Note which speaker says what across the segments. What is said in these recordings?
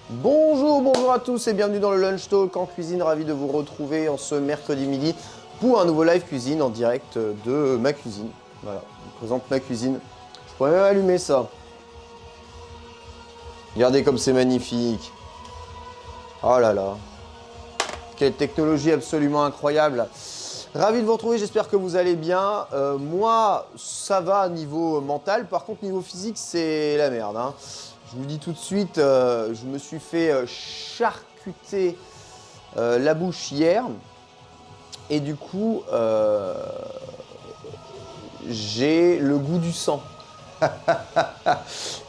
Speaker 1: Bonjour à tous et bienvenue dans le Lunch Talk en cuisine. Ravi de vous retrouver en ce mercredi midi pour un nouveau live cuisine en direct de ma cuisine. Voilà, je vous présente ma cuisine. Je pourrais même allumer ça. Regardez comme c'est magnifique. Oh là là. Quelle technologie absolument incroyable. Ravi de vous retrouver, j'espère que vous allez bien. Moi, ça va niveau mental. Par contre, niveau physique, c'est la merde, hein. Je vous le dis tout de suite, je me suis fait charcuter la bouche hier. Et du coup, j'ai le goût du sang.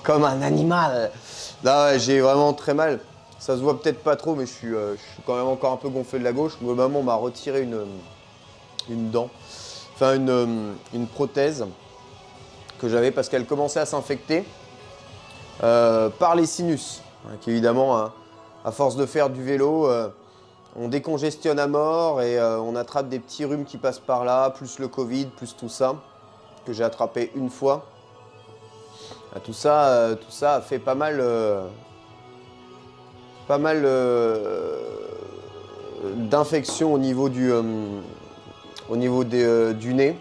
Speaker 1: Comme un animal. Là, ouais, j'ai vraiment très mal. Ça se voit peut-être pas trop, mais je suis quand même encore un peu gonflé de la gauche. Ma maman m'a retiré une dent, enfin une prothèse que j'avais parce qu'elle commençait à s'infecter par les sinus. Hein, qui évidemment, hein, à force de faire du vélo, on décongestionne à mort et on attrape des petits rhumes qui passent par là, plus le Covid, plus tout ça, que j'ai attrapé une fois. Tout ça a fait pas mal d'infections au niveau du nez.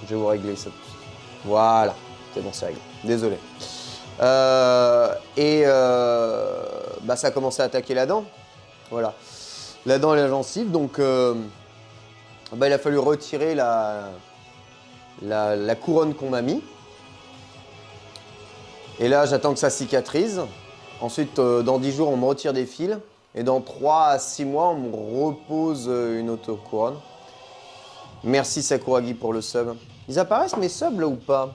Speaker 1: Je vais vous régler ça. Voilà, c'est bon, c'est réglé. Désolé. Bah, ça a commencé à attaquer la dent. Voilà. La dent et la gencive. Donc, bah, il a fallu retirer la couronne qu'on m'a mis. Et là, j'attends que ça cicatrise. Ensuite, dans 10 jours, on me retire des fils. Et dans 3 à 6 mois, on me repose une autre couronne. Merci Sakuragi pour le sub. Ils apparaissent mes subs là ou pas?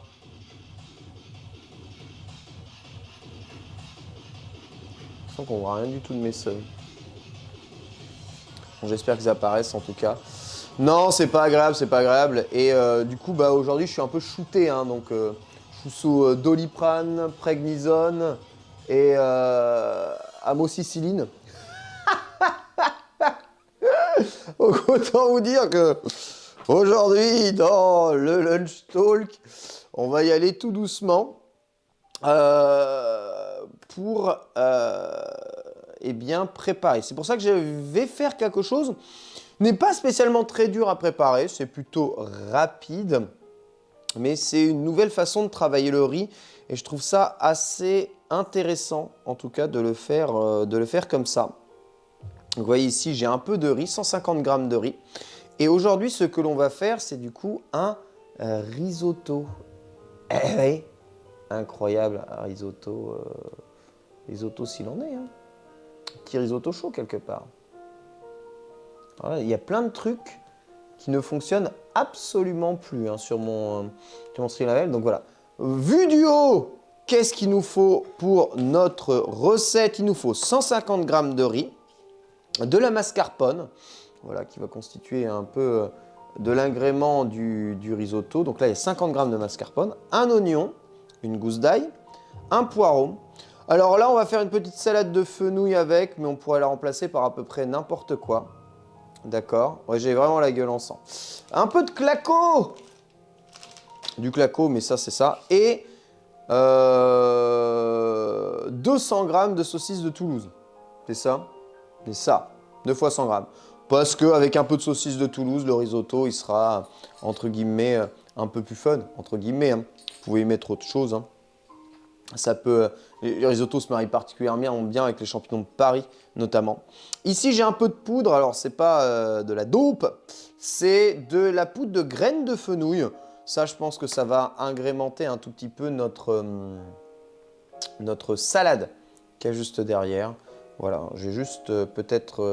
Speaker 1: Je sens qu'on voit rien du tout de mes subs. Bon, j'espère qu'ils apparaissent en tout cas. Non, c'est pas agréable, c'est pas agréable. Et du coup, bah, aujourd'hui, je suis un peu shooté. Hein, donc, je suis sous Doliprane, Prednisone et amoxicilline. Autant vous dire que aujourd'hui, dans le Lunch Talk, on va y aller tout doucement pour eh bien, préparer. C'est pour ça que je vais faire quelque chose. N'est pas spécialement très dur à préparer, c'est plutôt rapide, mais c'est une nouvelle façon de travailler le riz et je trouve ça assez intéressant, en tout cas, de le faire comme ça. Vous voyez ici, j'ai un peu de riz, 150 g de riz. Et aujourd'hui, ce que l'on va faire, c'est du coup un risotto. Eh oui, incroyable, un risotto. Risotto s'il en est. Hein. Petit risotto chaud quelque part. Voilà, il y a plein de trucs qui ne fonctionnent absolument plus hein, sur mon Stream Label. Donc voilà. Vu du haut, qu'est-ce qu'il nous faut pour notre recette? Il nous faut 150 g de riz, de la mascarpone, voilà, qui va constituer un peu de l'agrément du risotto. Donc là, il y a 50 g de mascarpone, un oignon, une gousse d'ail, un poireau. Alors là, on va faire une petite salade de fenouil avec, mais on pourrait la remplacer par à peu près n'importe quoi. D'accord. Ouais, j'ai vraiment la gueule en sang. Un peu de claco. Du claco, mais ça, c'est ça. Et 200 g de saucisse de Toulouse. C'est ça. C'est ça. 2 fois 100 g. Parce qu'avec un peu de saucisse de Toulouse, le risotto, il sera, entre guillemets, un peu plus fun. Entre guillemets, hein. Vous pouvez y mettre autre chose. Hein. Ça peut, les risottos se marient particulièrement bien avec les champignons de Paris, notamment. Ici, j'ai un peu de poudre. Alors, c'est pas de la dope, c'est de la poudre de graines de fenouil. Ça, je pense que ça va agrémenter un tout petit peu notre salade qui est juste derrière. Voilà, je vais juste peut-être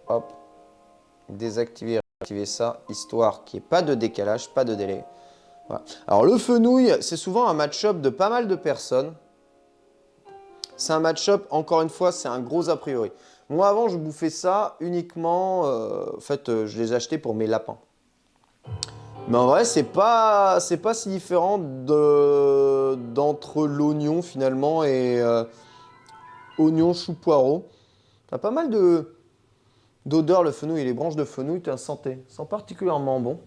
Speaker 1: hop, désactiver et activer ça, histoire qu'il n'y ait pas de décalage, pas de délai. Voilà. Alors le fenouil, c'est souvent un match-up de pas mal de personnes. C'est un match-up, encore une fois, c'est un gros a priori. Moi avant, je bouffais ça uniquement, en fait, je les achetais pour mes lapins. Mais en vrai, c'est pas si différent d'entre l'oignon finalement et oignon, chou, poireau. T'as pas mal d'odeurs le fenouil et les branches de fenouil, t'as santé, sont particulièrement bon.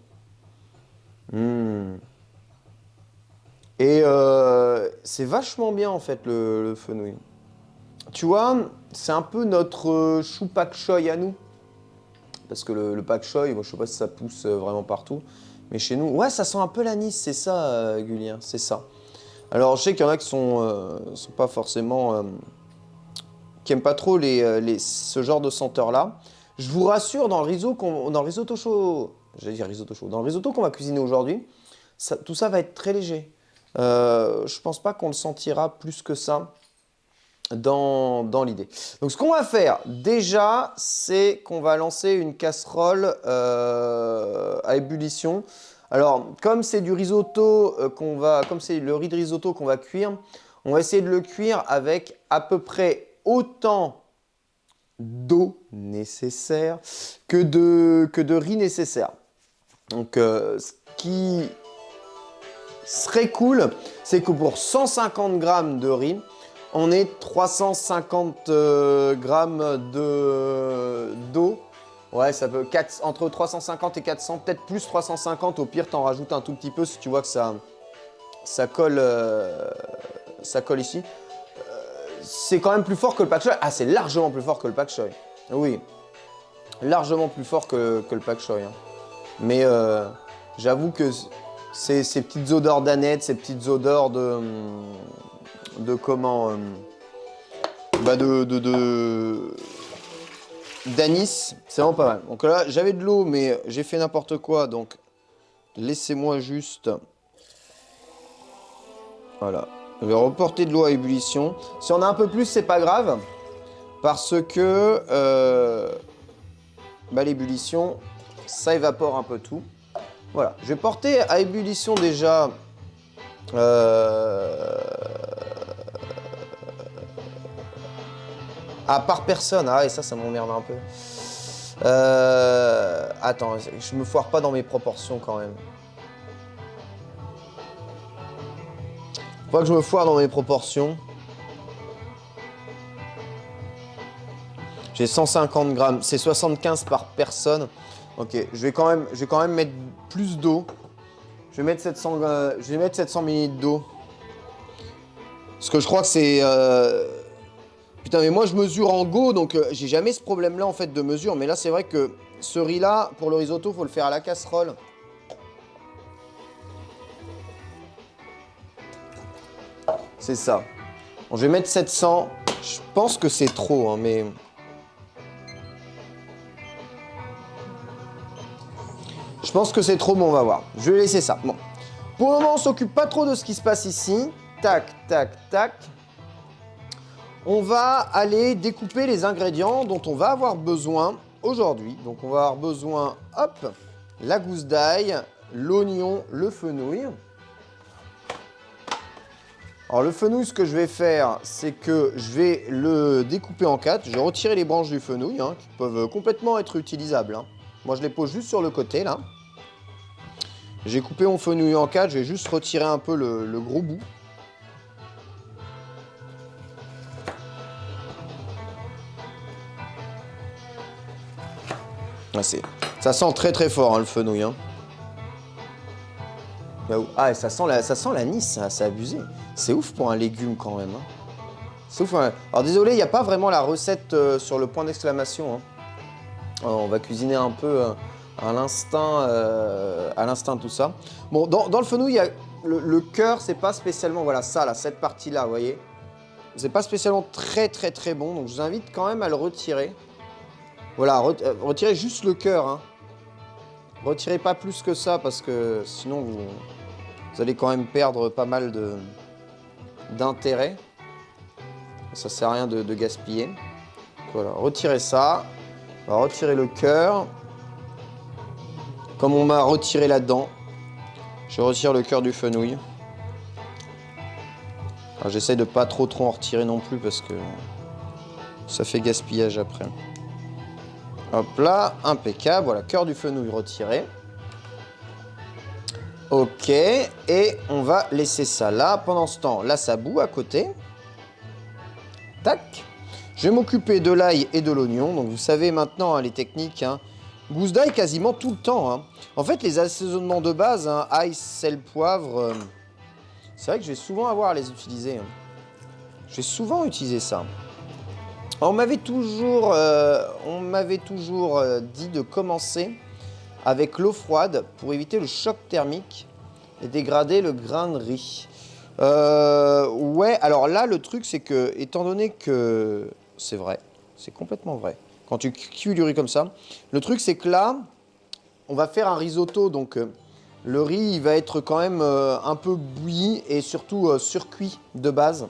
Speaker 1: Mmh. Et c'est vachement bien en fait le fenouil. Tu vois, c'est un peu notre chou pak choy à nous. Parce que le pak choy, moi, je sais pas si ça pousse vraiment partout. Mais chez nous, ouais, ça sent un peu l'anis, c'est ça, Gulien, c'est ça. Alors, je sais qu'il y en a qui sont pas forcément... qui aiment pas trop ce genre de senteur-là. Je vous rassure, dans le risotto chaud... J'allais dire risotto chaud. Dans le risotto qu'on va cuisiner aujourd'hui, tout ça va être très léger. Je pense pas qu'on le sentira plus que ça dans l'idée. Donc ce qu'on va faire déjà, c'est qu'on va lancer une casserole à ébullition. Alors comme c'est du risotto comme c'est le riz de risotto qu'on va cuire, on va essayer de le cuire avec à peu près autant d'eau nécessaire que de riz nécessaire. Donc ce qui serait cool, c'est que pour 150 grammes de riz, on est 350 grammes d'eau. Ouais, ça peut entre 350 et 400, peut-être plus 350. Au pire, t'en rajoutes un tout petit peu si tu vois que ça colle ici. C'est quand même plus fort que le pak choy. Ah, c'est largement plus fort que le pak choy. Oui, largement plus fort que le pak choy. Hein. Mais j'avoue que ces petites odeurs d'aneth, ces petites odeurs d'anis, c'est vraiment pas mal. Donc là, j'avais de l'eau, mais j'ai fait n'importe quoi, donc laissez-moi juste... Voilà. Je vais reporter de l'eau à ébullition. Si on a un peu plus, c'est pas grave, parce que l'ébullition, ça évapore un peu tout. Voilà. Je vais porter à ébullition déjà... Ah, par personne. Ah, et ça m'emmerde un peu. Attends, je me foire pas dans mes proportions quand même. Faut pas que je me foire dans mes proportions. J'ai 150 grammes. C'est 75 par personne. Ok, je vais quand même mettre plus d'eau. Je vais mettre 700 ml d'eau. Parce que je crois que c'est... Putain, mais moi je mesure en go, donc j'ai jamais ce problème-là en fait de mesure. Mais là, c'est vrai que ce riz-là, pour le risotto, faut le faire à la casserole. C'est ça. Bon, je vais mettre 700. Je pense que c'est trop, hein, mais... Je pense que c'est trop, mais on va voir. Je vais laisser ça. Bon. Pour le moment, on s'occupe pas trop de ce qui se passe ici. Tac, tac, tac. On va aller découper les ingrédients dont on va avoir besoin aujourd'hui. Donc on va avoir besoin, hop, la gousse d'ail, l'oignon, le fenouil. Alors le fenouil, ce que je vais faire, c'est que je vais le découper en 4. Je vais retirer les branches du fenouil, hein, qui peuvent complètement être utilisables. Hein. Moi, je les pose juste sur le côté, là. J'ai coupé mon fenouil en 4, je vais juste retirer un peu le gros bout. Ah, ça sent très très fort, hein, le fenouil. Hein. Ah, et ça sent l'anis, c'est abusé. C'est ouf pour un légume quand même. Hein. C'est ouf. Hein. Alors désolé, il n'y a pas vraiment la recette sur le point d'exclamation. Hein. On va cuisiner un peu à l'instinct tout ça. Bon, dans le fenouil, il y a le cœur, c'est pas spécialement, voilà ça là, cette partie-là, vous voyez. C'est pas spécialement très très très bon, donc je vous invite quand même à le retirer. Voilà, retirez juste le cœur. Hein. Retirez pas plus que ça parce que sinon vous allez quand même perdre pas mal d'intérêt. Ça sert à rien de gaspiller. Voilà, retirez ça. On va retirer le cœur. Comme on m'a retiré là-dedans, je retire le cœur du fenouil. J'essaie de pas trop en retirer non plus parce que ça fait gaspillage après. Hop là, impeccable. Voilà, cœur du fenouil retiré. Ok, et on va laisser ça là. Pendant ce temps, là, ça bout à côté. Tac. Je vais m'occuper de l'ail et de l'oignon. Donc, vous savez maintenant hein, les techniques. Hein. Gousse d'ail quasiment tout le temps. Hein. En fait, les assaisonnements de base, hein, ail, sel, poivre, C'est vrai que je vais souvent avoir à les utiliser. Je vais souvent utiliser ça. On m'avait toujours dit de commencer avec l'eau froide pour éviter le choc thermique et dégrader le grain de riz. Ouais, alors là, le truc, c'est que, étant donné que c'est vrai, c'est complètement vrai, quand tu cuis du riz comme ça, le truc, c'est que là, on va faire un risotto, donc le riz, il va être quand même un peu bouilli et surtout surcuit de base.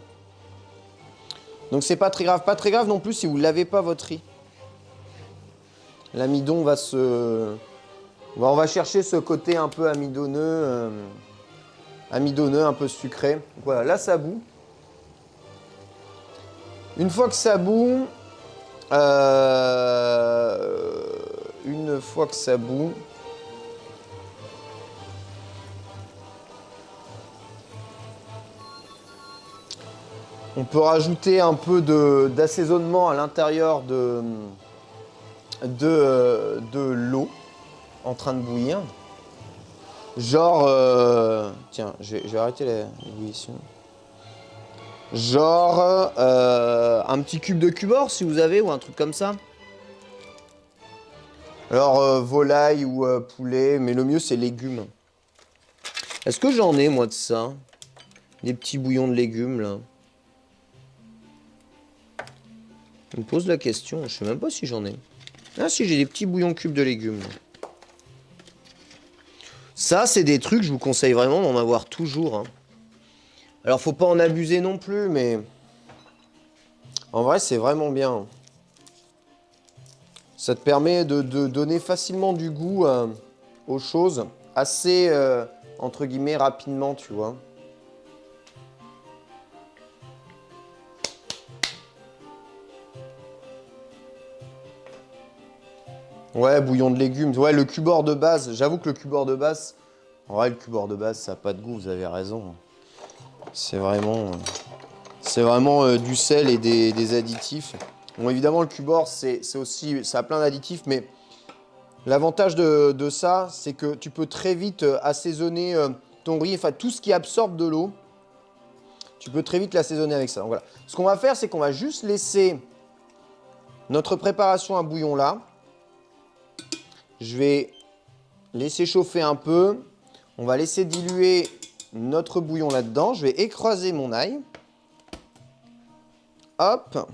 Speaker 1: Donc c'est pas très grave. Pas très grave non plus si vous ne lavez pas votre riz. L'amidon va se... On va chercher ce côté un peu amidonneux, un peu sucré. Donc voilà, là ça bout. Une fois que ça bout, on peut rajouter un peu d'assaisonnement à l'intérieur de l'eau en train de bouillir. Genre, tiens, je vais arrêter l'ébullition. Genre, un petit cube de cubord si vous avez, ou un truc comme ça. Alors, volaille ou poulet, mais le mieux c'est légumes. Est-ce que j'en ai, moi, de ça? Des petits bouillons de légumes, là. Je me pose la question, je sais même pas si j'en ai. Ah si, j'ai des petits bouillons cubes de légumes. Ça, c'est des trucs, je vous conseille vraiment d'en avoir toujours. Hein. Alors, faut pas en abuser non plus, mais... En vrai, c'est vraiment bien. Ça te permet de donner facilement du goût aux choses, assez, entre guillemets, rapidement, tu vois. Ouais, bouillon de légumes. Ouais, le cubord de base. J'avoue que le cubord de base... En vrai, le cubord de base, ça n'a pas de goût, vous avez raison. C'est vraiment du sel et des additifs. Bon, évidemment, le cubord, c'est aussi... Ça a plein d'additifs, mais... L'avantage de ça, c'est que tu peux très vite assaisonner ton riz. Enfin, tout ce qui absorbe de l'eau, tu peux très vite l'assaisonner avec ça. Donc voilà. Ce qu'on va faire, c'est qu'on va juste laisser notre préparation à bouillon là. Je vais laisser chauffer un peu. On va laisser diluer notre bouillon là-dedans. Je vais écraser mon ail. Hop.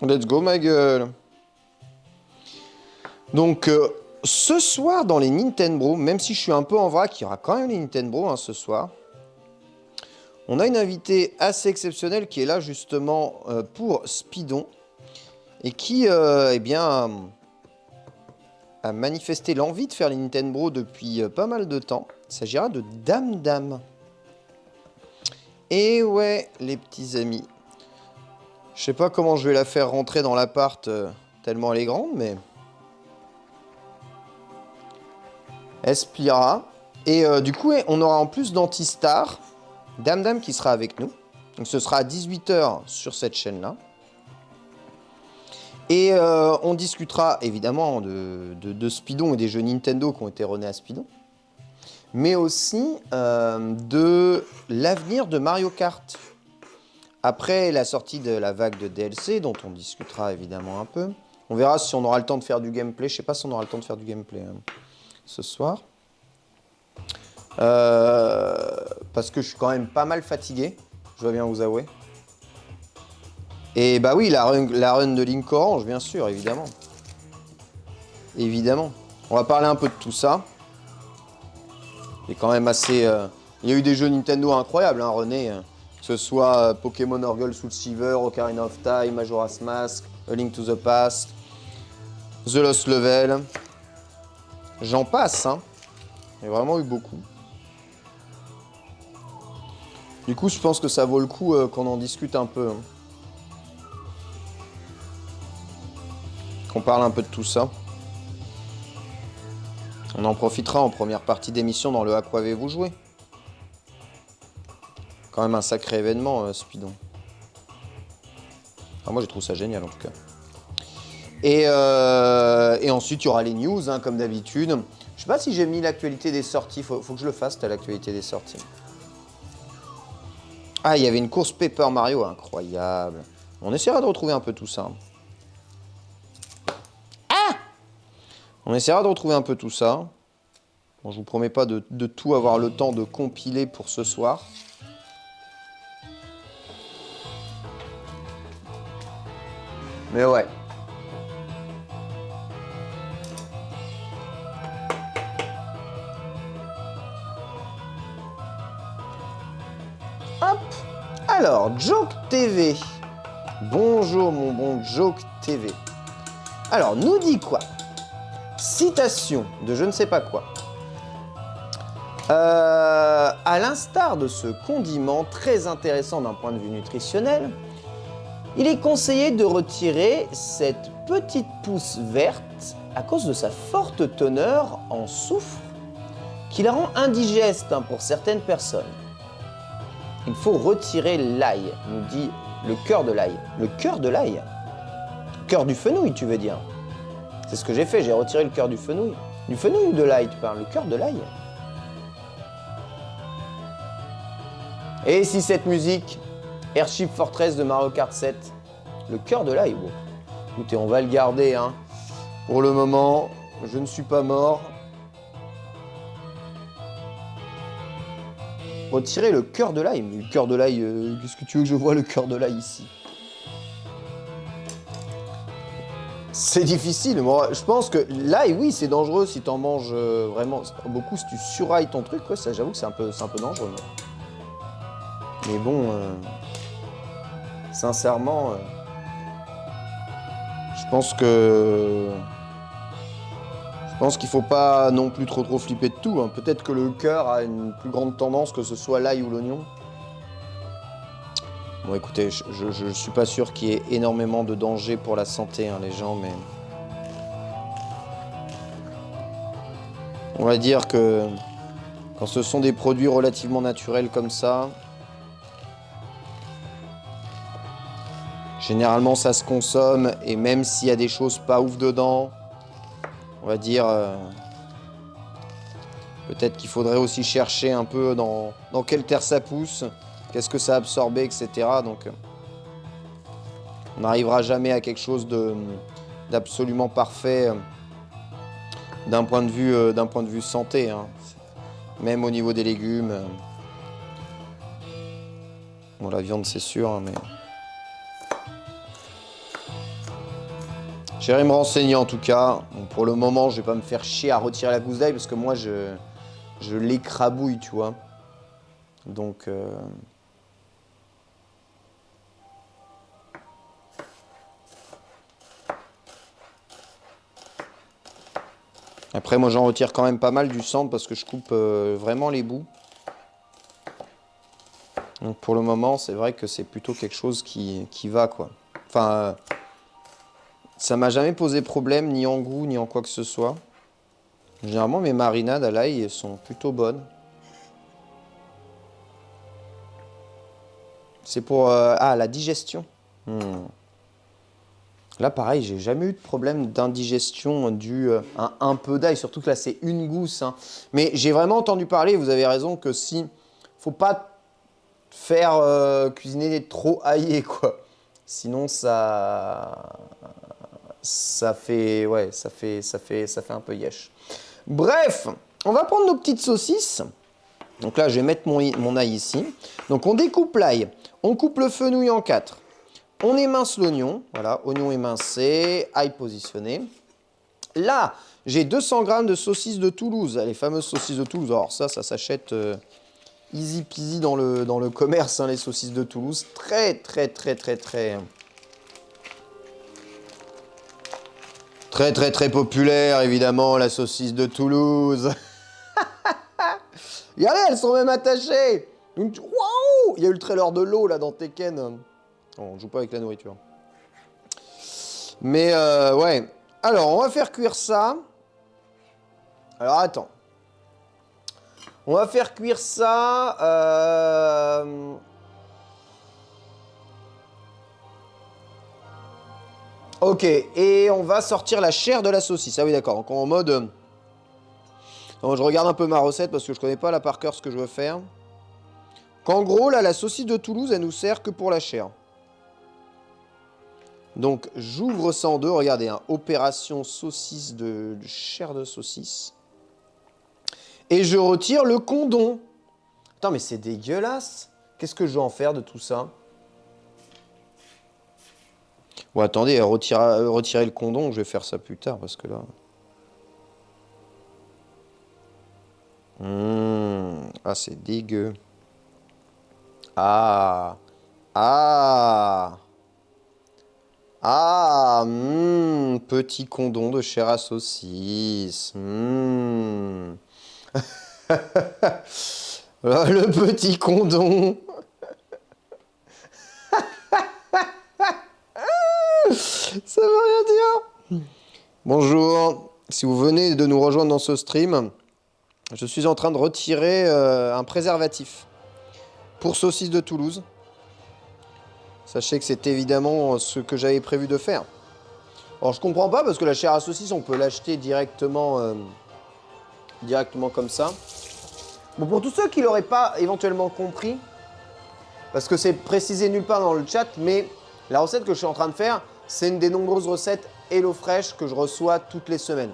Speaker 1: Let's go, ma gueule. Donc, ce soir, dans les Nintendo, même si je suis un peu en vrac, il y aura quand même les Nintendo hein, ce soir. On a une invitée assez exceptionnelle qui est là justement pour Speedon et qui, eh bien, a manifesté l'envie de faire les Nintendo depuis pas mal de temps. Il s'agira de Dame Dame. Et ouais, les petits amis. Je sais pas comment je vais la faire rentrer dans l'appart tellement elle est grande, mais... Elle se pliera. Et du coup, on aura en plus d'Antistar, Dame Dame qui sera avec nous. Donc ce sera à 18 h sur cette chaîne-là. Et on discutera évidemment de Speedon et des jeux Nintendo qui ont été renés à Speedon. Mais aussi de l'avenir de Mario Kart. Après la sortie de la vague de DLC, dont on discutera évidemment un peu. On verra si on aura le temps de faire du gameplay. Je sais pas si on aura le temps de faire du gameplay ce soir. Parce que je suis quand même pas mal fatigué. Je dois bien vous avouer. Et bah oui, la run de Link Orange, bien sûr, évidemment. Évidemment. On va parler un peu de tout ça. Il est quand même assez... Il y a eu des jeux Nintendo incroyables, hein, René. Que ce soit Pokémon Orgul Soul Silver, Ocarina of Time, Majora's Mask, A Link to the Past, The Lost Level. J'en passe, hein. Il y a vraiment eu beaucoup. Du coup, je pense que ça vaut le coup qu'on en discute un peu. Hein. Qu'on parle un peu de tout ça. On en profitera en première partie d'émission dans le À quoi avez-vous joué? Quand même un sacré événement, Speedon. Enfin, moi, je trouve ça génial, en tout cas. Et ensuite, il y aura les news, hein, comme d'habitude. Je sais pas si j'ai mis l'actualité des sorties. Faut que je le fasse, l'actualité des sorties. Ah, il y avait une course Paper Mario, incroyable. On essaiera de retrouver un peu tout ça. Ah! On essaiera de retrouver un peu tout ça. Bon, je vous promets pas de tout avoir le temps de compiler pour ce soir. Mais ouais. Hop. Alors, Joke TV. Bonjour mon bon Joke TV. Alors, nous dit quoi? Citation de je ne sais pas quoi. À l'instar de ce condiment très intéressant d'un point de vue nutritionnel, il est conseillé de retirer cette petite pousse verte à cause de sa forte teneur en soufre qui la rend indigeste pour certaines personnes. Il faut retirer l'ail, nous dit le cœur de l'ail. Le cœur de l'ail? Cœur du fenouil, tu veux dire? C'est ce que j'ai fait, j'ai retiré le cœur du fenouil. Du fenouil ou de l'ail, tu parles? Le cœur de l'ail. Et si cette musique, Airship Fortress de Mario Kart 7, le cœur de l'ail, bon. Écoutez, on va le garder, hein. Pour le moment, je ne suis pas mort. Retirer le cœur de l'ail. Mais le cœur de l'ail, qu'est-ce que tu veux que je vois le cœur de l'ail ici? C'est difficile. Moi, je pense que l'ail, oui, c'est dangereux si t'en manges vraiment beaucoup. Si tu surailles ton truc, ouais, ça, j'avoue que c'est un peu dangereux. Mais bon, sincèrement, je pense qu'il faut pas non plus trop flipper de tout, hein. Peut-être que le cœur a une plus grande tendance que ce soit l'ail ou l'oignon. Bon, écoutez, je suis pas sûr qu'il y ait énormément de danger pour la santé, hein, les gens, mais on va dire que quand ce sont des produits relativement naturels comme ça, généralement ça se consomme, et même s'il y a des choses pas ouf dedans, on va dire peut-être qu'il faudrait aussi chercher un peu dans quelle terre ça pousse, qu'est-ce que ça a absorbé, etc. Donc on n'arrivera jamais à quelque chose d'absolument parfait d'un point de vue santé, hein. Même au niveau des légumes. Bon, la viande, c'est sûr, hein, mais j'irai me renseigner en tout cas. Bon, pour le moment, je vais pas me faire chier à retirer la gousse d'ail parce que moi, je l'écrabouille, tu vois. Donc, après, moi, j'en retire quand même pas mal du centre parce que je coupe vraiment les bouts. Donc, pour le moment, c'est vrai que c'est plutôt quelque chose qui va, quoi. Enfin, ça m'a jamais posé problème, ni en goût, ni en quoi que ce soit. Généralement, mes marinades à l'ail sont plutôt bonnes. C'est pour la digestion. Là, pareil, j'ai jamais eu de problème d'indigestion dû à un peu d'ail, surtout que là, c'est une gousse, hein. Mais j'ai vraiment entendu parler, vous avez raison, que si faut pas faire cuisiner trop aillé, quoi. Sinon, ça fait, ouais, ça fait un peu yesh. Bref, on va prendre nos petites saucisses. Donc là, je vais mettre mon ail ici. Donc on découpe l'ail, on coupe le fenouil en 4. On émince l'oignon, voilà, oignon émincé, ail positionné. Là, j'ai 200 g de saucisses de Toulouse, les fameuses saucisses de Toulouse. Alors ça s'achète easy peasy dans le commerce, hein, les saucisses de Toulouse. Très populaire, évidemment, la saucisse de Toulouse. Regardez, elles sont même attachées. Waouh! Il y a eu le trailer de l'eau là dans Tekken. Oh, on joue pas avec la nourriture. Mais ouais. Alors, on va faire cuire ça. Alors, attends. On va faire cuire ça. Ok, et on va sortir la chair de la saucisse. Ah oui, d'accord. Donc en mode... Non, je regarde un peu ma recette parce que je connais pas là par cœur ce que je veux faire. Qu'en gros, là, la saucisse de Toulouse, elle nous sert que pour la chair. Donc, j'ouvre ça en deux. Regardez, hein, opération saucisse de chair de saucisse. Et je retire le condom. Attends, mais c'est dégueulasse. Qu'est-ce que je vais en faire de tout ça? Bon, attendez, retirer le condom, je vais faire ça plus tard parce que là... Ah, c'est dégueu. Ah. Ah. Ah. Petit condom de chair à saucisse. Le petit condom. Ça veut rien dire. Bonjour. Si vous venez de nous rejoindre dans ce stream, je suis en train de retirer un préservatif pour saucisse de Toulouse. Sachez que c'est évidemment ce que j'avais prévu de faire. Alors je comprends pas parce que la chair à saucisse, on peut l'acheter directement comme ça. Bon, pour tous ceux qui l'auraient pas éventuellement compris, parce que c'est précisé nulle part dans le chat, mais la recette que je suis en train de faire, c'est une des nombreuses recettes HelloFresh que je reçois toutes les semaines.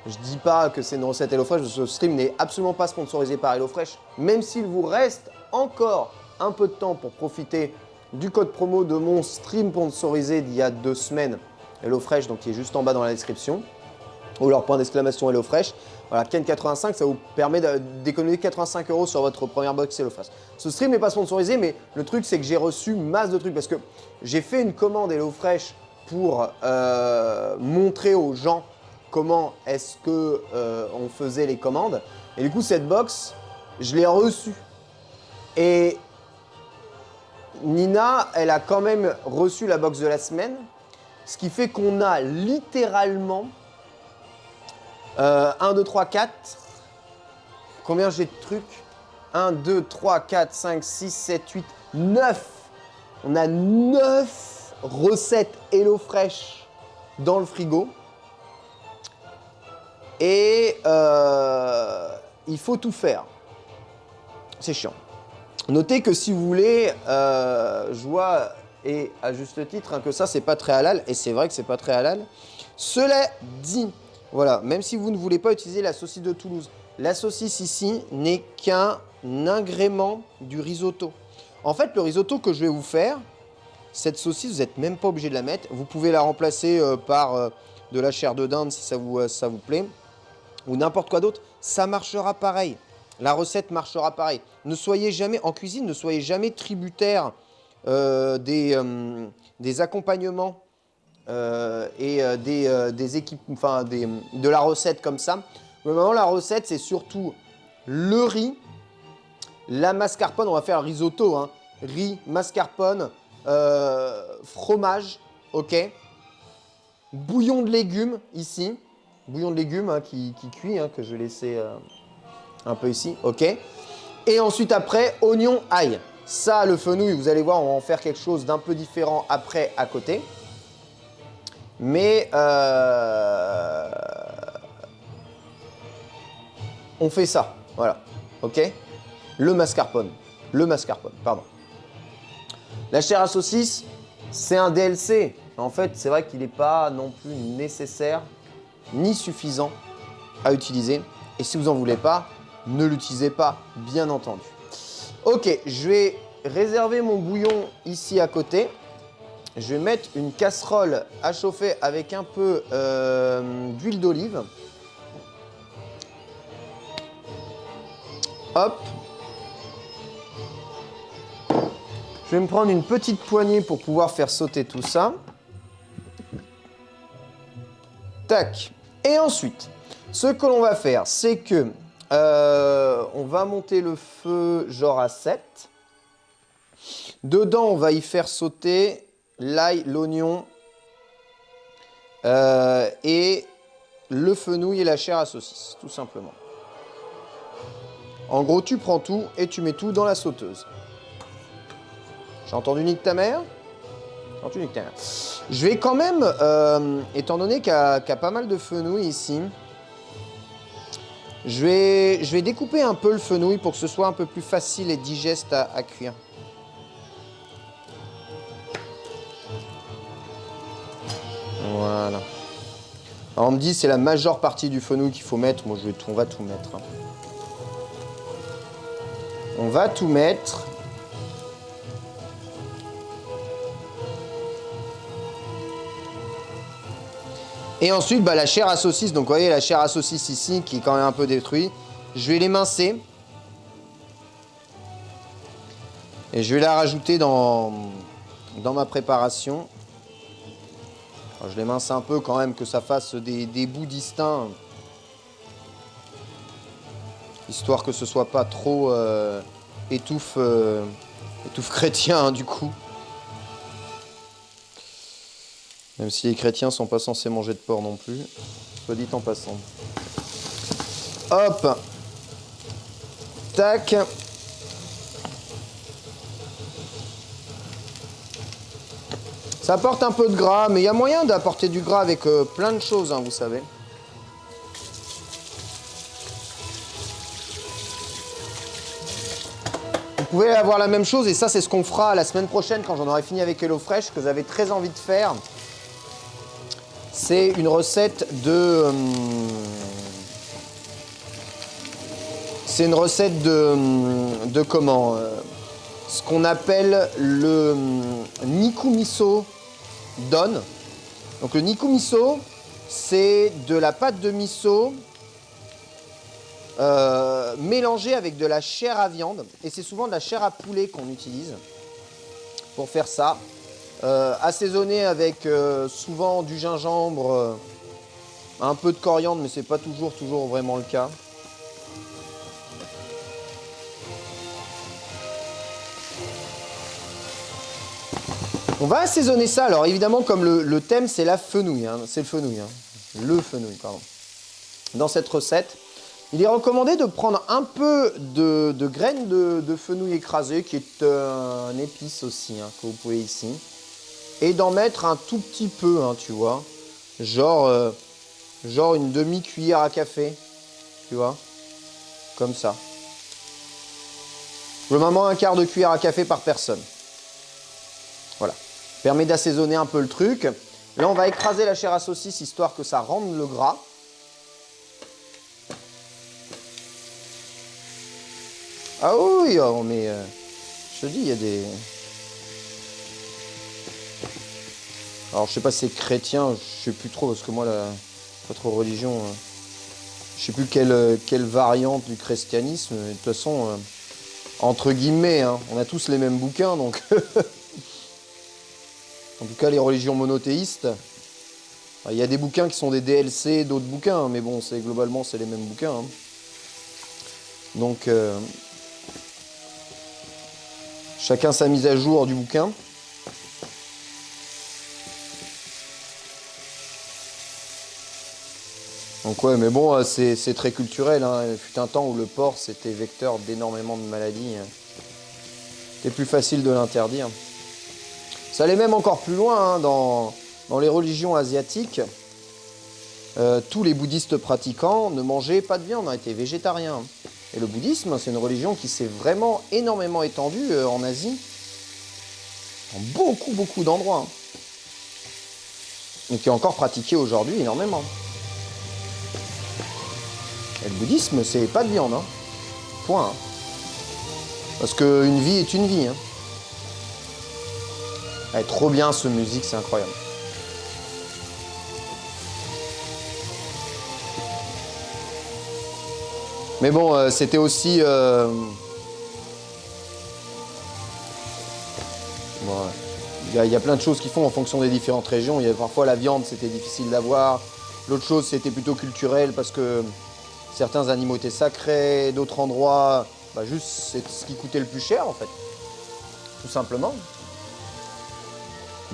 Speaker 1: Je dis pas que c'est une recette HelloFresh, parce que ce stream n'est absolument pas sponsorisé par HelloFresh, même s'il vous reste encore un peu de temps pour profiter du code promo de mon stream sponsorisé d'il y a 2 semaines, HelloFresh, donc qui est juste en bas dans la description, ou leur point d'exclamation HelloFresh. Voilà, Ken85, ça vous permet d'économiser 85 € sur votre première box HelloFresh. Ce stream n'est pas sponsorisé, mais le truc, c'est que j'ai reçu masse de trucs parce que j'ai fait une commande HelloFresh pour montrer aux gens comment est-ce que on faisait les commandes. Et du coup, cette box, je l'ai reçue. Et Nina, elle a quand même reçu la box de la semaine, ce qui fait qu'on a littéralement 1, 2, 3, 4. Combien j'ai de trucs? 1, 2, 3, 4, 5, 6, 7, 8, 9. On a 9 recettes HelloFresh dans le frigo. Et il faut tout faire. C'est chiant. Notez que si vous voulez, je vois, et à juste titre, hein, que ça, c'est pas très halal. Et c'est vrai que c'est pas très halal. Cela dit... Voilà, même si vous ne voulez pas utiliser la saucisse de Toulouse, la saucisse ici n'est qu'un ingrément du risotto. En fait, le risotto que je vais vous faire, cette saucisse, vous n'êtes même pas obligé de la mettre. Vous pouvez la remplacer par de la chair de dinde si ça vous plaît, ou n'importe quoi d'autre. Ça marchera pareil. La recette marchera pareil. Ne soyez jamais, en cuisine, ne soyez jamais tributaire des accompagnements des équipes, enfin de la recette comme ça. Vraiment, la recette, c'est surtout le riz, la mascarpone. On va faire un risotto, hein. Riz, mascarpone, fromage, ok. Bouillon de légumes ici, bouillon de légumes hein, qui cuit, hein, que je vais laisser un peu ici, ok. Et ensuite après, oignon, ail. Ça, le fenouil, vous allez voir, on va en faire quelque chose d'un peu différent après à côté. Mais on fait ça, voilà, ok. Le mascarpone, pardon. La chair à saucisse, c'est un DLC. En fait, c'est vrai qu'il n'est pas non plus nécessaire ni suffisant à utiliser. Et si vous n'en voulez pas, ne l'utilisez pas, bien entendu. Ok, je vais réserver mon bouillon ici à côté. Je vais mettre une casserole à chauffer avec un peu d'huile d'olive. Hop. Je vais me prendre une petite poignée pour pouvoir faire sauter tout ça. Tac. Et ensuite, ce que l'on va faire, c'est que on va monter le feu genre à 7. Dedans, on va y faire sauter l'ail, l'oignon et le fenouil et la chair à saucisse, tout simplement. En gros, tu prends tout et tu mets tout dans la sauteuse. J'ai entendu nique ta mère? Tortue nectarine. Je vais quand même, étant donné qu'il y a pas mal de fenouil ici, je vais découper un peu le fenouil pour que ce soit un peu plus facile et digeste à cuire. Voilà. Alors on me dit c'est la majeure partie du fenouil qu'il faut mettre. Moi on va tout mettre. Hein. On va tout mettre. Et ensuite, bah, la chair à saucisse. Donc vous voyez la chair à saucisse ici qui est quand même un peu détruite. Je vais l'émincer. Et je vais la rajouter dans ma préparation. Alors, je l'émince un peu quand même, que ça fasse des bouts distincts. Histoire que ce soit pas trop étouffe chrétien, hein, du coup. Même si les chrétiens sont pas censés manger de porc non plus. Soit dit en passant. Hop. Tac. Ça apporte un peu de gras, mais il y a moyen d'apporter du gras avec plein de choses, hein, vous savez. Vous pouvez avoir la même chose, et ça, c'est ce qu'on fera la semaine prochaine quand j'en aurai fini avec HelloFresh, que j'avais très envie de faire. C'est une recette de... c'est une recette de comment ce qu'on appelle le nikumiso don. Donc le nikumiso, c'est de la pâte de miso mélangée avec de la chair à viande. Et c'est souvent de la chair à poulet qu'on utilise pour faire ça. Assaisonné avec souvent du gingembre, un peu de coriandre, mais c'est pas toujours vraiment le cas. On va assaisonner ça. Alors évidemment, comme le thème, c'est la fenouil. Hein, c'est le fenouil. Hein, le fenouil, pardon. Dans cette recette, il est recommandé de prendre un peu de graines de fenouil écrasé, qui est un épice aussi, hein, que vous pouvez ici. Et d'en mettre un tout petit peu, hein, tu vois. Genre une demi-cuillère à café. Tu vois. Comme ça. Normalement, un quart de cuillère à café par personne. Voilà. Permet d'assaisonner un peu le truc. Là, on va écraser la chair à saucisse, histoire que ça rende le gras. Ah oui, oh, mais je te dis, il y a des... Alors, je sais pas si c'est chrétien, je sais plus trop, parce que moi, pas trop religion. Je sais plus quelle variante du christianisme. De toute façon, entre guillemets, hein, on a tous les mêmes bouquins, donc... En tout cas, les religions monothéistes, il y a des bouquins qui sont des DLC, d'autres bouquins, mais bon, globalement, c'est les mêmes bouquins. Hein. Donc, chacun sa mise à jour du bouquin. Donc ouais, mais bon, c'est très culturel. Hein. Il fut un temps où le porc, c'était vecteur d'énormément de maladies. C'était plus facile de l'interdire. Ça allait même encore plus loin, hein, dans les religions asiatiques. Tous les bouddhistes pratiquants ne mangeaient pas de viande, étaient végétariens. Et le bouddhisme, c'est une religion qui s'est vraiment énormément étendue en Asie, dans beaucoup d'endroits. Hein. Et qui est encore pratiquée aujourd'hui énormément. Et le bouddhisme, c'est pas de viande. Hein. Point. Hein. Parce qu'une vie est une vie. Hein. Elle est trop bien, ce musique, c'est incroyable. Mais bon, c'était aussi... Bon, il y a plein de choses qui font en fonction des différentes régions. Il y a parfois la viande, c'était difficile d'avoir. L'autre chose, c'était plutôt culturel parce que certains animaux étaient sacrés. D'autres endroits, bah, juste, c'est ce qui coûtait le plus cher, en fait. Tout simplement.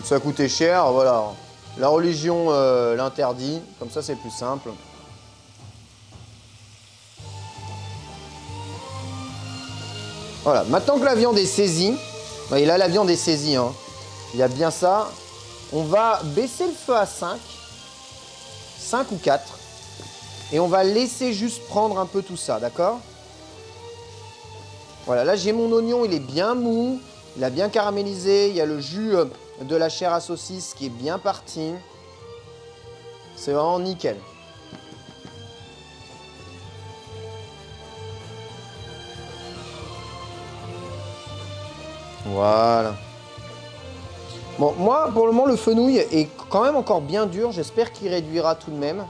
Speaker 1: Ça coûtait cher, voilà. La religion l'interdit, comme ça c'est plus simple. Voilà, maintenant que la viande est saisie, et là la viande est saisie, hein. Il y a bien ça, On va baisser le feu à 5. 5 ou 4. Et on va laisser juste prendre un peu tout ça, d'accord? Voilà, là j'ai mon oignon, il est bien mou. Il a bien caramélisé. Il y a le jus de la chair à saucisse qui est bien parti. C'est vraiment nickel. Voilà. Bon, moi, pour le moment, le fenouil est quand même encore bien dur. J'espère qu'il réduira tout de même.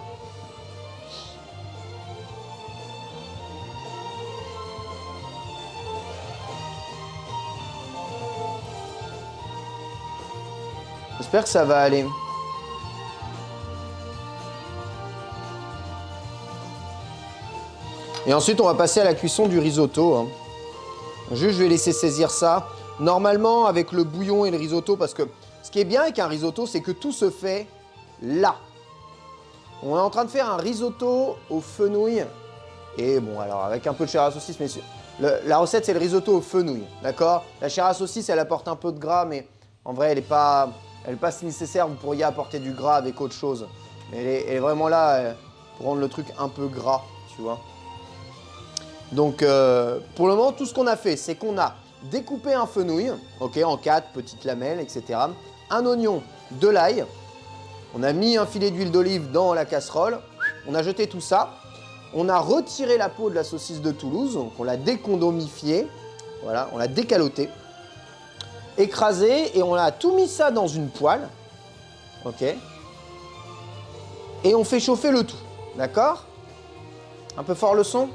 Speaker 1: J'espère que ça va aller. Et ensuite, on va passer à la cuisson du risotto. Hein. Juste, je vais laisser saisir ça. Normalement, avec le bouillon et le risotto, parce que ce qui est bien avec un risotto, c'est que tout se fait là. On est en train de faire un risotto au fenouil. Et bon, alors, avec un peu de chair à saucisse, mais la recette, c'est le risotto au fenouil, d'accord? La chair à saucisse, elle apporte un peu de gras, mais en vrai, elle n'est pas si nécessaire. Vous pourriez apporter du gras avec autre chose. Mais elle est vraiment là pour rendre le truc un peu gras, tu vois. Donc, pour le moment, tout ce qu'on a fait, c'est qu'on a découpé un fenouil, ok, en 4 petites lamelles, etc. Un oignon, de l'ail. On a mis un filet d'huile d'olive dans la casserole. On a jeté tout ça. On a retiré la peau de la saucisse de Toulouse. Donc, on l'a décondomifiée. Voilà, on l'a décalotée. Écrasé et on a tout mis ça dans une poêle. Ok. Et on fait chauffer le tout. D'accord? Un peu fort le son?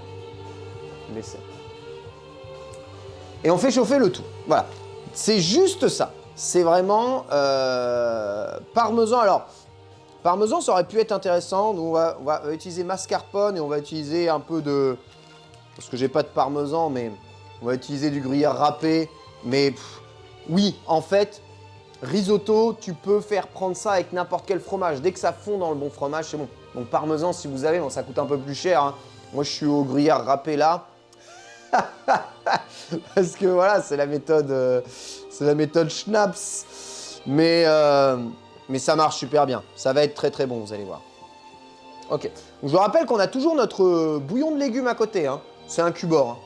Speaker 1: Laissez. Et on fait chauffer le tout. Voilà. C'est juste ça. C'est vraiment parmesan. Alors, parmesan, ça aurait pu être intéressant. Donc, on va utiliser mascarpone et on va utiliser un peu de... Parce que j'ai pas de parmesan, mais on va utiliser du gruyère râpé. Mais oui, en fait, risotto, tu peux faire prendre ça avec n'importe quel fromage. Dès que ça fond dans le bon fromage, c'est bon. Donc parmesan, si vous avez, bon, ça coûte un peu plus cher. Hein. Moi, je suis au gruyère râpé là. Parce que voilà, c'est la méthode Schnaps. Mais ça marche super bien. Ça va être très très bon, vous allez voir. Ok. Donc, je vous rappelle qu'on a toujours notre bouillon de légumes à côté. Hein. C'est un cubord. Hein.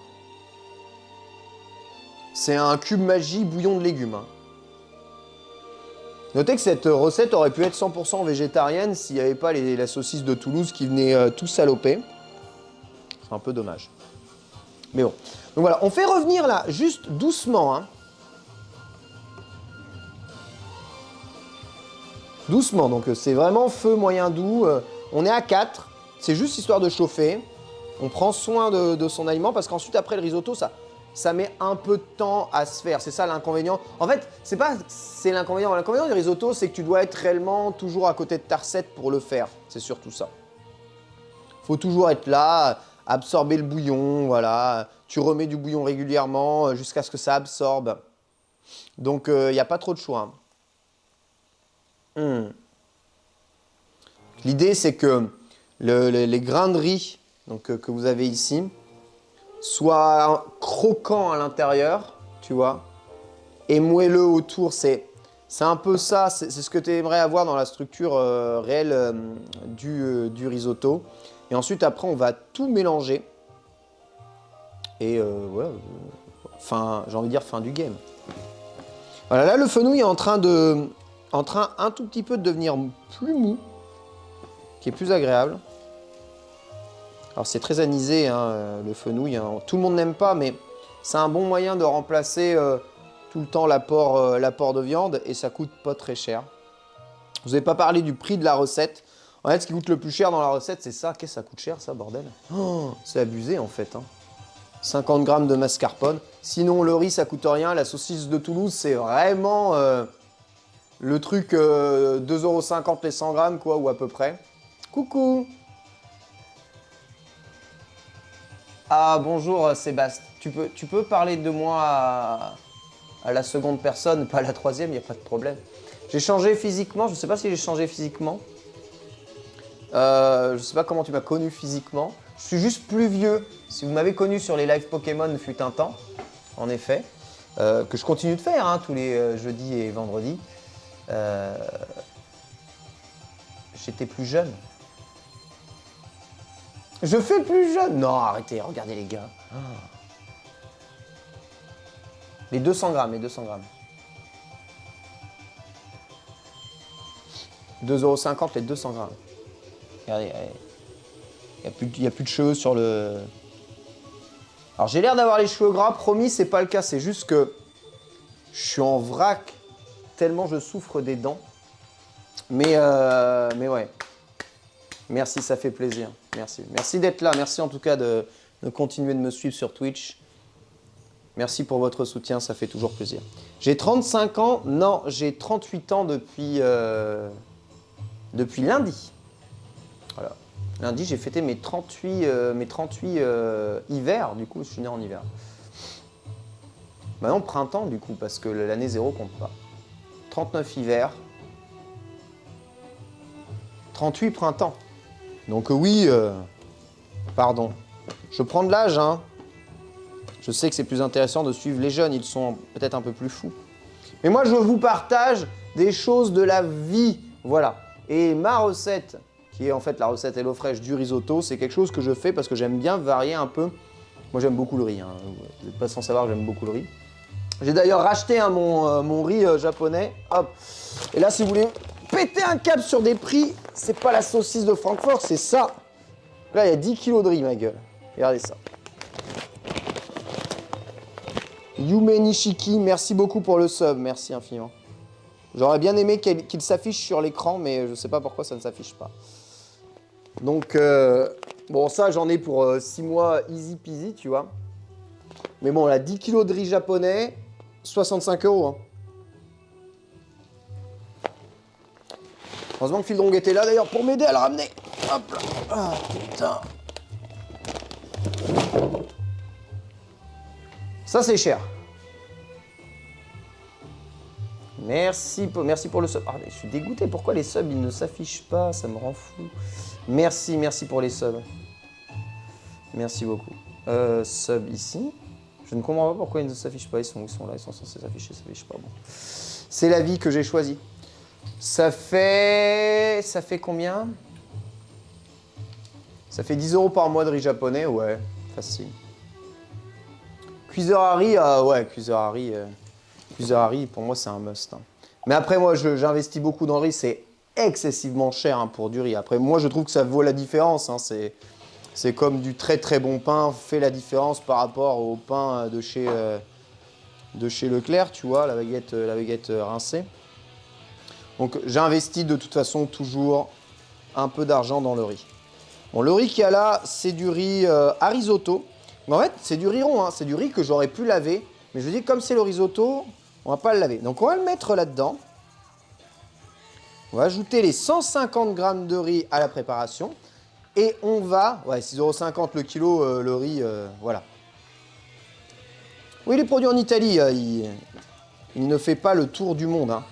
Speaker 1: C'est un cube magie bouillon de légumes. Hein. Notez que cette recette aurait pu être 100% végétarienne s'il n'y avait pas la saucisse de Toulouse qui venait tout saloper. C'est un peu dommage. Mais bon. Donc voilà, on fait revenir là, juste doucement. Hein. Doucement, donc c'est vraiment feu moyen doux. On est à 4, c'est juste histoire de chauffer. On prend soin de son aliment parce qu'ensuite, après le risotto, ça met un peu de temps à se faire. C'est ça l'inconvénient. En fait, c'est l'inconvénient. L'inconvénient du risotto, c'est que tu dois être réellement toujours à côté de ta recette pour le faire. C'est surtout ça. Il faut toujours être là, absorber le bouillon, voilà. Tu remets du bouillon régulièrement jusqu'à ce que ça absorbe. Donc, il n'y a pas trop de choix. L'idée, c'est que les grains de riz donc, que vous avez ici soient croquants à l'intérieur, tu vois, et moelleux autour. C'est un peu ça, c'est ce que tu aimerais avoir dans la structure réelle du risotto. Et ensuite, après, on va tout mélanger. Et voilà, j'ai envie de dire fin du game. Voilà, là, le fenouil est en train un tout petit peu de devenir plus mou, qui est plus agréable. Alors, c'est très anisé, hein, le fenouil. Hein. Tout le monde n'aime pas, mais c'est un bon moyen de remplacer tout le temps l'apport de viande et ça coûte pas très cher. Je vous ai pas parlé du prix de la recette. En fait, ce qui coûte le plus cher dans la recette, c'est ça. Qu'est-ce que ça coûte cher, ça, bordel? Oh, c'est abusé, en fait. Hein. 50 grammes de mascarpone. Sinon, le riz, ça coûte rien. La saucisse de Toulouse, c'est vraiment le truc 2,50 € les 100 grammes, quoi, ou à peu près. Coucou! Ah, bonjour, Sébastien. Tu peux parler de moi à la seconde personne, pas à la troisième, il n'y a pas de problème. J'ai changé physiquement, je ne sais pas si j'ai changé physiquement. Je ne sais pas comment tu m'as connu physiquement. Je suis juste plus vieux. Si vous m'avez connu sur les lives Pokémon fut un temps, en effet, que je continue de faire hein, tous les jeudis et vendredis. J'étais plus jeune. Je fais plus jeune. Non, arrêtez, regardez les gars. Ah. Les 200 grammes, les 200 grammes. 2,50 € les 200 grammes. Regardez, il n'y a plus de cheveux sur le... Alors j'ai l'air d'avoir les cheveux gras, promis, c'est pas le cas. C'est juste que je suis en vrac tellement je souffre des dents. Mais ouais. Merci, ça fait plaisir. Merci. Merci d'être là. Merci en tout cas de continuer de me suivre sur Twitch. Merci pour votre soutien, ça fait toujours plaisir. J'ai 35 ans. Non, j'ai 38 ans depuis lundi. Voilà. Lundi, j'ai fêté mes 38 hivers. Du coup, je suis né en hiver. Maintenant, printemps, du coup, parce que l'année 0 compte pas. 39 hivers. 38 printemps. Donc oui, pardon. Je prends de l'âge, hein. Je sais que c'est plus intéressant de suivre les jeunes, ils sont peut-être un peu plus fous. Mais moi, je vous partage des choses de la vie, voilà. Et ma recette, qui est en fait la recette HelloFresh du risotto, c'est quelque chose que je fais parce que j'aime bien varier un peu. Moi, j'aime beaucoup le riz, hein. Vous n'êtes pas sans savoir que j'aime beaucoup le riz. J'ai d'ailleurs racheté mon riz japonais, hop. Et là, si vous voulez péter un câble sur des prix, c'est pas la saucisse de Francfort, c'est ça. Là, il y a 10 kilos de riz, ma gueule. Regardez ça. Yume Nishiki, merci beaucoup pour le sub, merci infiniment. J'aurais bien aimé qu'il s'affiche sur l'écran, mais je sais pas pourquoi ça ne s'affiche pas. Donc, bon, ça, j'en ai pour 6 mois easy peasy, tu vois. Mais bon, là, 10 kilos de riz japonais, 65 €. Hein. Heureusement que Fildrong était là d'ailleurs pour m'aider à le ramener. Hop là. Ah putain. Ça c'est cher. Merci pour le sub. Ah, je suis dégoûté. Pourquoi les subs ils ne s'affichent pas? Ça me rend fou. Merci pour les subs. Merci beaucoup. Sub ici. Je ne comprends pas pourquoi ils ne s'affichent pas. Ils sont là. Ils sont censés s'afficher. Ça s'affiche pas. Bon. C'est la vie que j'ai choisie. Ça fait combien? Ça fait 10 € par mois de riz japonais, ouais, facile. Cuiseur à riz, ouais, cuiseur à riz, pour moi c'est un must. Hein. Mais après moi j'investis beaucoup dans le riz, c'est excessivement cher hein, pour du riz. Après moi je trouve que ça vaut la différence, hein. C'est comme du très très bon pain, fait la différence par rapport au pain de chez Leclerc, tu vois, la baguette rincée. Donc j'investis de toute façon toujours un peu d'argent dans le riz. Bon, le riz qu'il y a là, c'est du riz à risotto. Mais en fait, c'est du riz rond, hein. C'est du riz que j'aurais pu laver. Mais je dis, comme c'est le risotto, on va pas le laver. Donc on va le mettre là-dedans. On va ajouter les 150 grammes de riz à la préparation. Et on va... Ouais, 6,50 € le kilo, le riz, voilà. Oui, il est produit en Italie. Il ne fait pas le tour du monde, hein.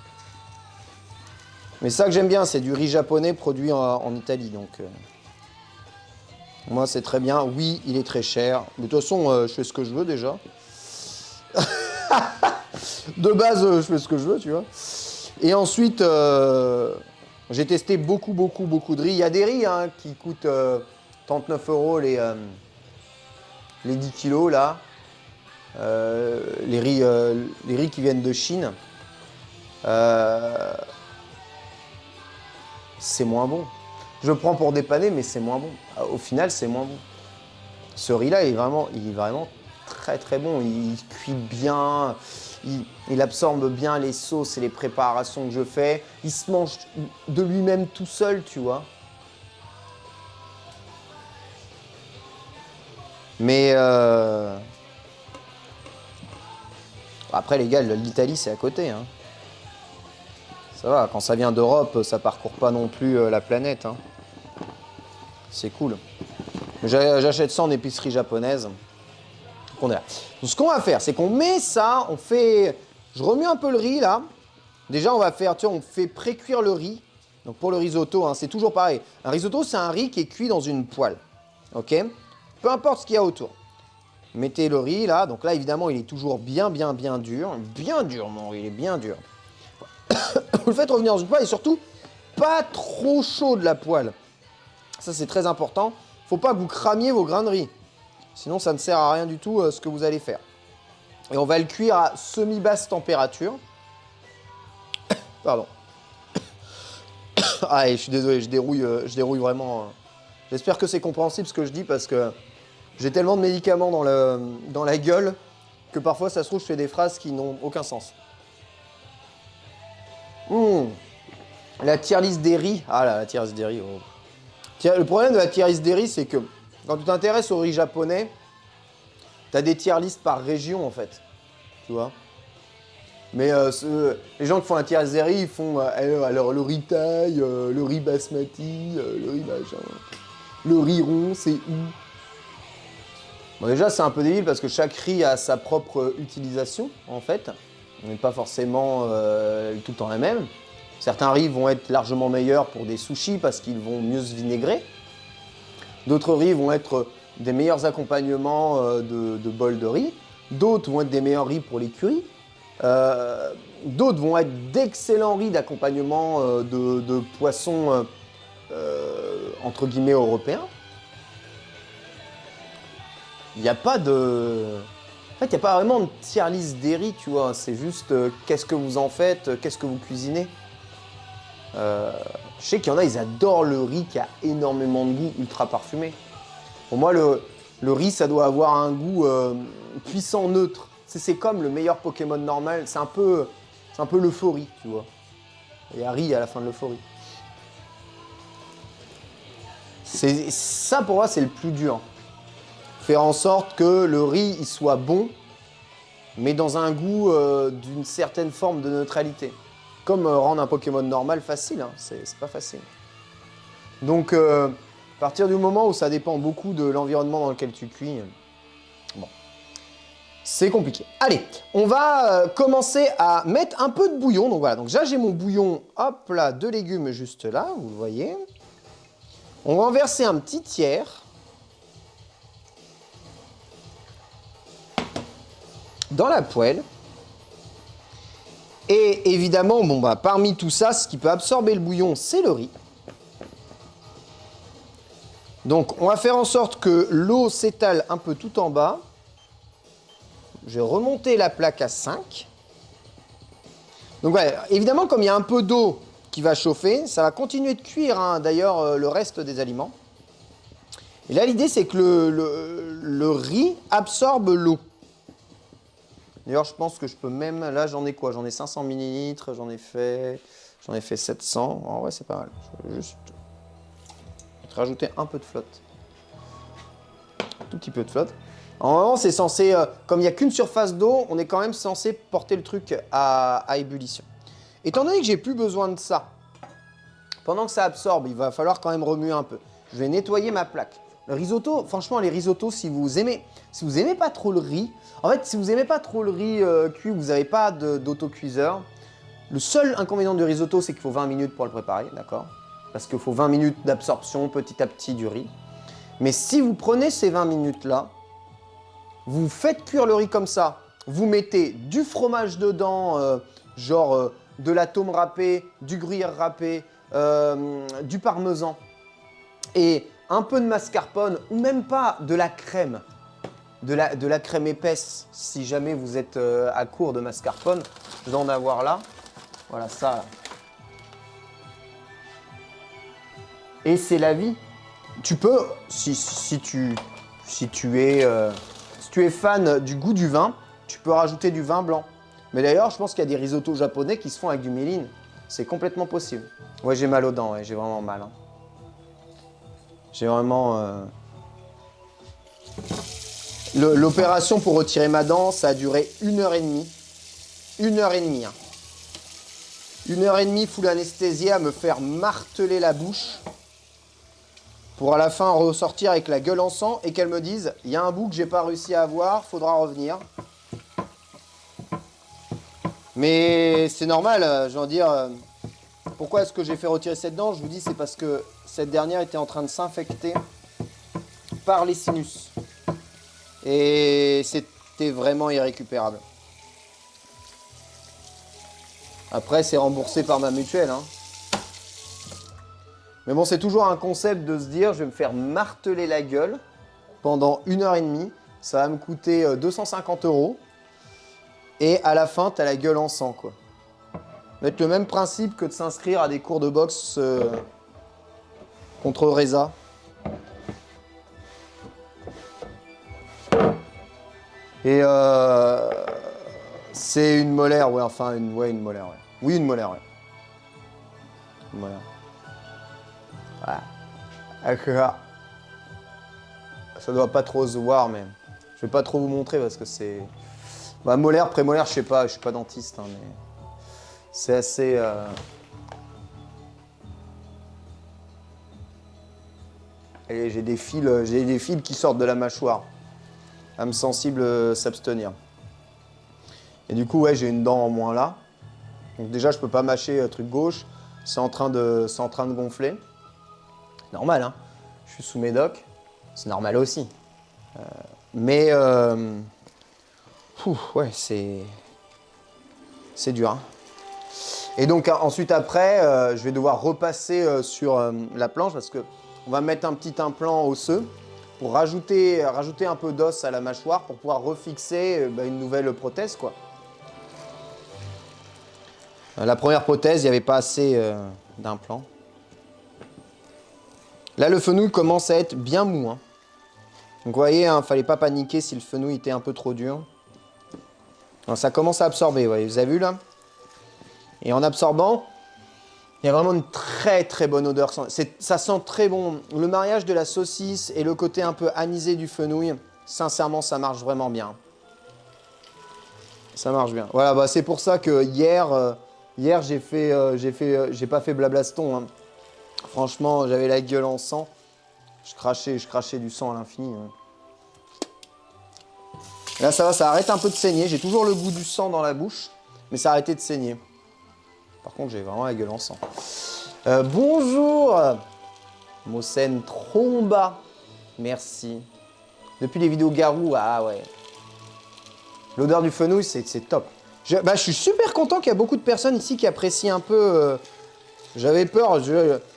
Speaker 1: Mais ça que j'aime bien, c'est du riz japonais produit en Italie. Donc, moi, c'est très bien. Oui, il est très cher. Mais de toute façon, je fais ce que je veux déjà. De base, je fais ce que je veux, tu vois. Et ensuite, j'ai testé beaucoup de riz. Il y a des riz hein, qui coûtent 39 € les 10 kilos, là. Les riz qui viennent de Chine. C'est moins bon. Je le prends pour dépanner, mais c'est moins bon. Au final, c'est moins bon. Ce riz-là, il est vraiment très très bon. Il cuit bien, il absorbe bien les sauces et les préparations que je fais. Il se mange de lui-même tout seul, tu vois. Mais après, les gars, l'Italie, c'est à côté, hein. Ça va, quand ça vient d'Europe, ça parcourt pas non plus la planète. Hein. C'est cool. J'achète ça en épicerie japonaise. Donc, ce qu'on va faire, c'est qu'on met ça, je remue un peu le riz là. Déjà, on va faire, tu vois, on fait pré-cuire le riz. Donc pour le risotto, hein, c'est toujours pareil. Un risotto, c'est un riz qui est cuit dans une poêle. Ok? Peu importe ce qu'il y a autour. Mettez le riz là. Donc là, évidemment, il est toujours bien dur. Bien dur, mon riz, il est bien dur. Vous le faites revenir dans une poêle et surtout, pas trop chaud de la poêle. Ça, c'est très important. Faut pas que vous cramiez vos grains de riz. Sinon, ça ne sert à rien du tout ce que vous allez faire. Et on va le cuire à semi-basse température. Pardon. Ah, et je suis désolé, je dérouille vraiment. J'espère que c'est compréhensible ce que je dis parce que j'ai tellement de médicaments dans la gueule que parfois, ça se trouve, je fais des phrases qui n'ont aucun sens. La tier list des riz. Ah là, la tier list des riz. Oh. Le problème de la tier list des riz, c'est que quand tu t'intéresses au riz japonais, tu as des tier lists par région en fait. Tu vois. Mais les gens qui font la tier list des riz, ils font alors le riz thaï, le riz basmati, le riz machin. Le riz rond, c'est où? Bon, déjà, c'est un peu débile parce que chaque riz a sa propre utilisation en fait. On n'est pas forcément tout le temps la même. Certains riz vont être largement meilleurs pour des sushis parce qu'ils vont mieux se vinaigrer. D'autres riz vont être des meilleurs accompagnements de bols de riz. D'autres vont être des meilleurs riz pour les currys. D'autres vont être d'excellents riz d'accompagnement de poissons entre guillemets européens. Il n'y a pas de... En fait, il n'y a pas vraiment de tier list des riz, tu vois. C'est juste qu'est-ce que vous en faites, qu'est-ce que vous cuisinez. Je sais qu'il y en a, ils adorent le riz qui a énormément de goût, ultra parfumé. Pour moi, le riz, ça doit avoir un goût puissant, neutre. C'est comme le meilleur Pokémon normal. C'est un peu l'euphorie, tu vois. Il y a riz à la fin de l'euphorie. Ça, pour moi, c'est le plus dur. Faire en sorte que le riz il soit bon, mais dans un goût d'une certaine forme de neutralité. Comme rendre un Pokémon normal facile, hein. C'est pas facile. Donc, à partir du moment où ça dépend beaucoup de l'environnement dans lequel tu cuis, bon, c'est compliqué. Allez, on va commencer à mettre un peu de bouillon. Donc voilà, donc là j'ai mon bouillon, hop là, de légumes juste là, vous le voyez. On va en verser un petit tiers. Dans la poêle. Et évidemment, bon bah, parmi tout ça, ce qui peut absorber le bouillon, c'est le riz. Donc, on va faire en sorte que l'eau s'étale un peu tout en bas. Je vais remonter la plaque à 5. Donc voilà, évidemment, comme il y a un peu d'eau qui va chauffer, ça va continuer de cuire, hein, d'ailleurs, le reste des aliments. Et là, l'idée, c'est que le riz absorbe l'eau. D'ailleurs, je pense que je peux même... Là, j'en ai quoi? J'en ai 500 ml, j'en ai fait 700. En vrai, c'est pas mal. Je vais juste rajouter un peu de flotte. Un tout petit peu de flotte. Normalement, c'est censé... comme il n'y a qu'une surface d'eau, on est quand même censé porter le truc à ébullition. Étant donné que j'ai plus besoin de ça, pendant que ça absorbe, il va falloir quand même remuer un peu. Je vais nettoyer ma plaque. Le risotto, franchement, les risottos, si vous aimez pas trop le riz, en fait, si vous aimez pas trop le riz cuit, vous n'avez pas d'autocuiseur, le seul inconvénient du risotto, c'est qu'il faut 20 minutes pour le préparer, d'accord? Parce qu'il faut 20 minutes d'absorption petit à petit du riz. Mais si vous prenez ces 20 minutes-là, vous faites cuire le riz comme ça, vous mettez du fromage dedans, de la tome râpée, du gruyère râpé, du parmesan, et un peu de mascarpone, ou même pas de la crème, de la crème épaisse, si jamais vous êtes à court de mascarpone, je vais en avoir là, voilà ça. Et c'est la vie. Tu peux, si tu es fan du goût du vin, tu peux rajouter du vin blanc. Mais d'ailleurs, je pense qu'il y a des risottos japonais qui se font avec du milline. C'est complètement possible. Ouais, j'ai mal aux dents, ouais, j'ai vraiment mal. Hein. J'ai vraiment... L'opération pour retirer ma dent, ça a duré 1h30. 1h30. Hein. 1h30 full anesthésie à me faire marteler la bouche pour à la fin ressortir avec la gueule en sang et qu'elle me dise « Il y a un bout que j'ai pas réussi à avoir, faudra revenir ». Mais c'est normal, je veux dire, pourquoi est-ce que j'ai fait retirer cette dent? Je vous dis, c'est parce que cette dernière était en train de s'infecter par les sinus. Et c'était vraiment irrécupérable. Après, c'est remboursé par ma mutuelle, hein. Mais bon, c'est toujours un concept de se dire, je vais me faire marteler la gueule pendant 1h30. Ça va me coûter 250 €. Et à la fin, t'as la gueule en sang, quoi. Mettre le même principe que de s'inscrire à des cours de boxe contre Reza. Et c'est une molaire, ouais, enfin, une molaire, ouais. Oui, une molaire, ouais. Une molaire. Voilà. Ça doit pas trop se voir, mais je vais pas trop vous montrer parce que c'est... Bah, molaire, prémolaire, je sais pas, je suis pas dentiste, hein, mais c'est assez... Et j'ai des fils qui sortent de la mâchoire. Âme sensible, s'abstenir. Et du coup, ouais, j'ai une dent en moins là. Donc déjà, je peux pas mâcher truc gauche. C'est en train de gonfler. Normal, hein. Je suis sous médoc. C'est normal aussi. Mais ouais, c'est dur, hein. Et donc ensuite après, je vais devoir repasser sur la planche parce que on va mettre un petit implant osseux pour rajouter un peu d'os à la mâchoire pour pouvoir refixer une nouvelle prothèse, quoi. La première prothèse, il n'y avait pas assez d'implants. Là, le fenouil commence à être bien mou, hein. Donc vous voyez, hein, fallait pas paniquer si le fenouil était un peu trop dur. Alors, ça commence à absorber, voyez, vous avez vu là? Et en absorbant, il y a vraiment une très très bonne odeur. Ça sent très bon. Le mariage de la saucisse et le côté un peu anisé du fenouil, sincèrement, ça marche vraiment bien. Ça marche bien. Voilà, bah, c'est pour ça que hier j'ai pas fait blablaston, hein. Franchement, j'avais la gueule en sang. Je crachais du sang à l'infini, hein. Là, ça va, ça arrête un peu de saigner. J'ai toujours le goût du sang dans la bouche, mais ça a arrêté de saigner. Par contre, j'ai vraiment la gueule en sang. Bonjour Mosen Tromba. Merci. Depuis les vidéos Garou, ah ouais. L'odeur du fenouil, c'est top. Je suis super content qu'il y a beaucoup de personnes ici qui apprécient un peu... J'avais peur.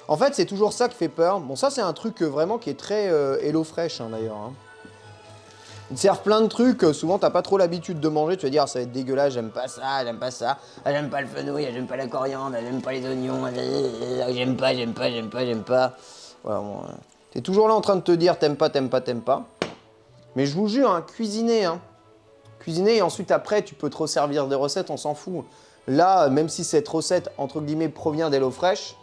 Speaker 1: En fait, c'est toujours ça qui fait peur. Bon, ça, c'est un truc vraiment qui est très HelloFresh, hein, d'ailleurs, hein. Ils te servent plein de trucs, souvent t'as pas trop l'habitude de manger, tu vas dire ça va être dégueulasse, j'aime pas ça, j'aime pas le fenouil, j'aime pas la coriandre, j'aime pas les oignons, j'aime pas. Voilà, bon, t'es toujours là en train de te dire t'aimes pas. Mais je vous jure, hein, cuisiner, hein. Cuisiner et ensuite après tu peux te resservir des recettes, on s'en fout. Là, même si cette recette, entre guillemets, provient d'HelloFresh,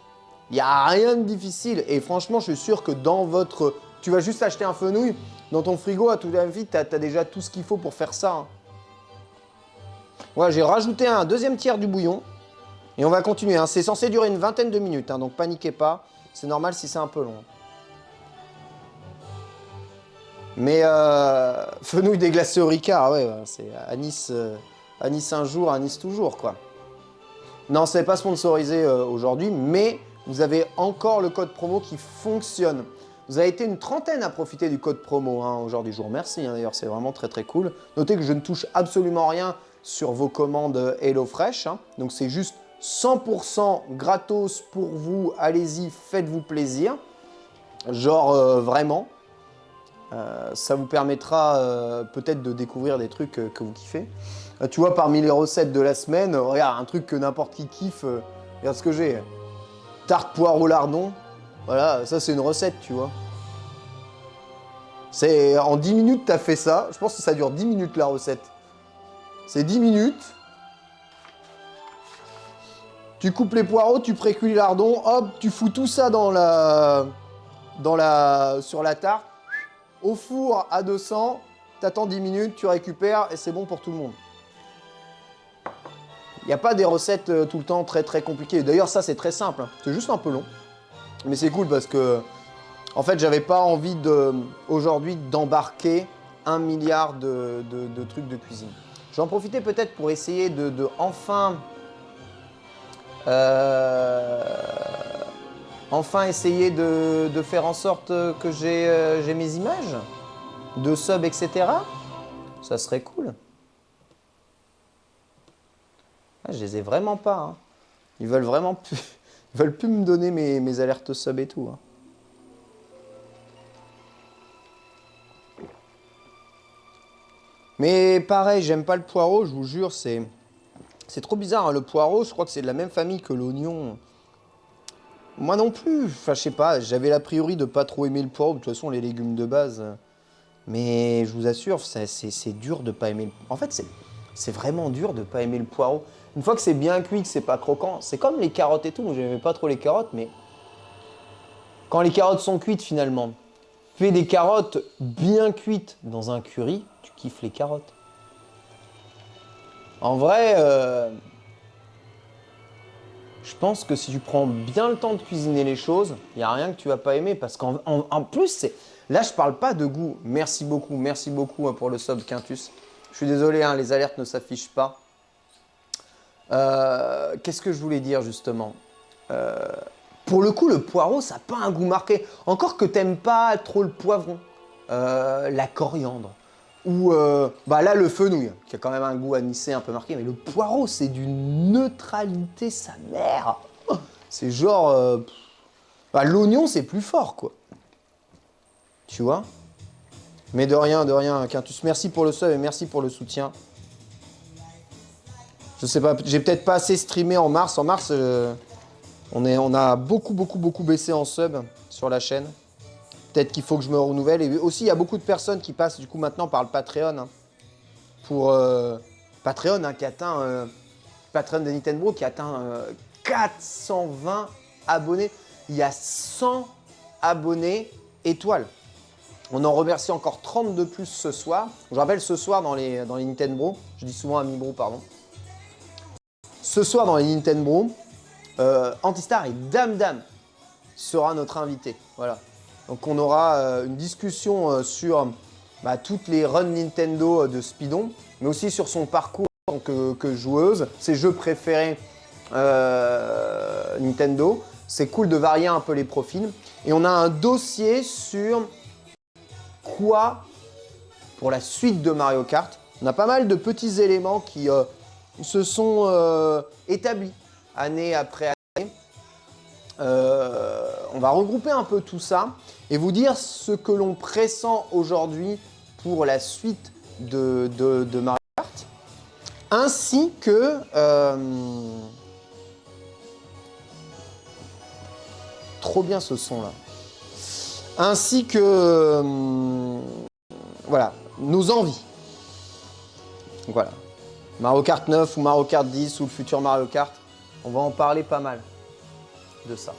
Speaker 1: il n'y a rien de difficile. Et franchement, je suis sûr que dans votre... Tu vas juste acheter un fenouil, dans ton frigo, à toute la vie, tu as déjà tout ce qu'il faut pour faire ça, hein. Voilà, j'ai rajouté un deuxième tiers du bouillon. Et on va continuer, hein. C'est censé durer une vingtaine de minutes, hein, donc paniquez pas. C'est normal si c'est un peu long. Mais fenouil déglacé au Ricard, ouais, c'est anis un jour, anis toujours, quoi. Non, c'est pas sponsorisé aujourd'hui, mais vous avez encore le code promo qui fonctionne. Vous avez été une trentaine à profiter du code promo, hein, aujourd'hui. Je vous remercie, hein, d'ailleurs, c'est vraiment très très cool. Notez que je ne touche absolument rien sur vos commandes HelloFresh, hein. Donc c'est juste 100% gratos pour vous. Allez-y, faites-vous plaisir. Genre vraiment. Ça vous permettra peut-être de découvrir des trucs que vous kiffez. Tu vois, parmi les recettes de la semaine, regarde, un truc que n'importe qui kiffe, regarde ce que j'ai. Tarte poireau lardon. Voilà, ça c'est une recette, tu vois. C'est en 10 minutes, t'as fait ça. Je pense que ça dure 10 minutes la recette. C'est 10 minutes. Tu coupes les poireaux, tu précuis les lardons, hop, tu fous tout ça sur la tarte. Au four à 200, t'attends 10 minutes, tu récupères et c'est bon pour tout le monde. Il n'y a pas des recettes tout le temps très très compliquées. D'ailleurs, ça c'est très simple, hein. C'est juste un peu long. Mais c'est cool parce que, en fait, j'avais pas envie aujourd'hui d'embarquer 1 milliard de trucs de cuisine. J'en profitais peut-être pour essayer de enfin essayer de faire en sorte que j'ai mes images de sub, etc. Ça serait cool. Je les ai vraiment pas. Hein. Ils veulent vraiment plus, ils veulent plus me donner mes alertes sub et tout. Hein. Mais pareil, j'aime pas le poireau, je vous jure, c'est trop bizarre. Hein. Le poireau, je crois que c'est de la même famille que l'oignon. Moi non plus. Enfin, je sais pas, j'avais l'a priori de pas trop aimer le poireau. De toute façon, les légumes de base. Mais je vous assure, c'est dur de pas aimer le... En fait, c'est vraiment dur de pas aimer le poireau. Une fois que c'est bien cuit, que c'est pas croquant, c'est comme les carottes et tout. Moi, j'aimais pas trop les carottes, mais quand les carottes sont cuites finalement, fais des carottes bien cuites dans un curry, tu kiffes les carottes. En vrai, je pense que si tu prends bien le temps de cuisiner les choses, il n'y a rien que tu vas pas aimer. Parce qu'en plus, c'est... Là, je parle pas de goût. Merci beaucoup hein, pour le sub Quintus. Je suis désolé, hein, les alertes ne s'affichent pas. Qu'est-ce que je voulais dire justement Pour le coup, le poireau, ça n'a pas un goût marqué. Encore que t'aimes pas trop le poivron, la coriandre, ou bah là le fenouil, qui a quand même un goût anisé un peu marqué. Mais le poireau, c'est d'une neutralité sa mère. C'est genre, bah, l'oignon, c'est plus fort quoi. Tu vois? Mais de rien, Quintus. Merci pour le sub et merci pour le soutien. Je sais pas, j'ai peut-être pas assez streamé en mars. En mars, on a beaucoup baissé en sub sur la chaîne. Peut-être qu'il faut que je me renouvelle. Et aussi, il y a beaucoup de personnes qui passent du coup maintenant par le Patreon. Hein, pour Patreon hein, qui atteint Patreon de Nintendo qui atteint 420 abonnés. Il y a 100 abonnés étoiles. On en remercie encore 30 de plus ce soir. Je rappelle ce soir dans les Nintendo. Je dis souvent Ami Bro, pardon. Ce soir dans les Nintendo, Antistar et Dame Dame sera notre invité. Voilà. Donc on aura une discussion sur bah, toutes les runs Nintendo de Speedon, mais aussi sur son parcours en tant que joueuse, ses jeux préférés Nintendo. C'est cool de varier un peu les profils. Et on a un dossier sur quoi pour la suite de Mario Kart. On a pas mal de petits éléments qui se sont établis année après année. On va regrouper un peu tout ça et vous dire ce que l'on pressent aujourd'hui pour la suite de Mario Kart, ainsi que trop bien ce son là, ainsi que voilà, nos envies. Donc voilà, Mario Kart 9 ou Mario Kart 10 ou le futur Mario Kart, on va en parler pas mal de ça.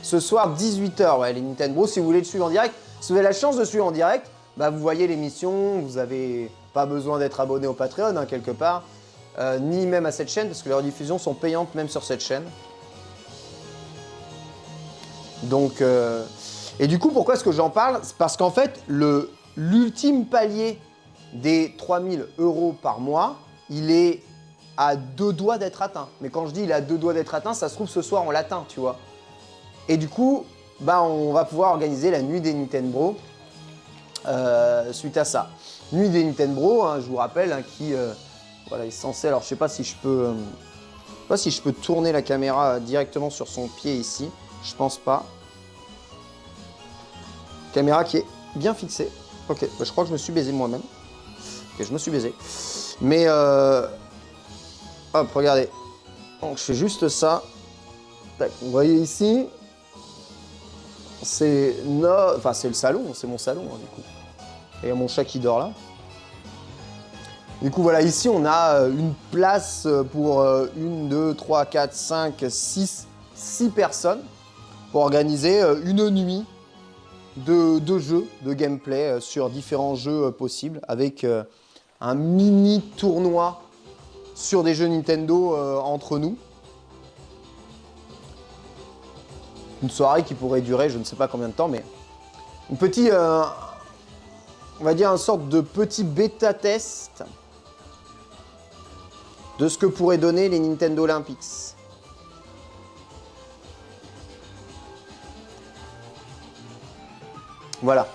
Speaker 1: Ce soir, 18h, ouais, les Nintendo, si vous voulez le suivre en direct, si vous avez la chance de suivre en direct, bah, vous voyez l'émission, vous n'avez pas besoin d'être abonné au Patreon, hein, quelque part, ni même à cette chaîne, parce que les rediffusions sont payantes même sur cette chaîne. Donc, et du coup, pourquoi est-ce que j'en parle? C'est parce qu'en fait, l'ultime palier des 3000 € par mois, il est à 2 doigts d'être atteint. Mais quand je dis il est à 2 doigts d'être atteint, ça se trouve ce soir on l'atteint, tu vois. Et du coup, bah, on va pouvoir organiser la nuit des Nintendo suite à ça. Nuit des Nintendo, hein, je vous rappelle, hein, qui voilà, est censé. Alors, je sais pas si je peux tourner la caméra directement sur son pied ici. Je pense pas. Caméra qui est bien fixée. Ok, bah, je crois que je me suis baisé moi-même. Ok, je me suis baisé. Mais hop, regardez. Donc, je fais juste ça. Tac, vous voyez ici. C'est enfin, c'est le salon, c'est mon salon, hein, du coup. Et il y a mon chat qui dort là. Du coup, voilà, ici, on a une place pour 1, 2, 3, 4, 5, 6 personnes pour organiser une nuit de jeux, de gameplay sur différents jeux possibles avec un mini tournoi sur des jeux Nintendo entre nous. Une soirée qui pourrait durer je ne sais pas combien de temps, mais une petite, on va dire une sorte de petit bêta-test de ce que pourraient donner les Nintendo Olympics. Voilà.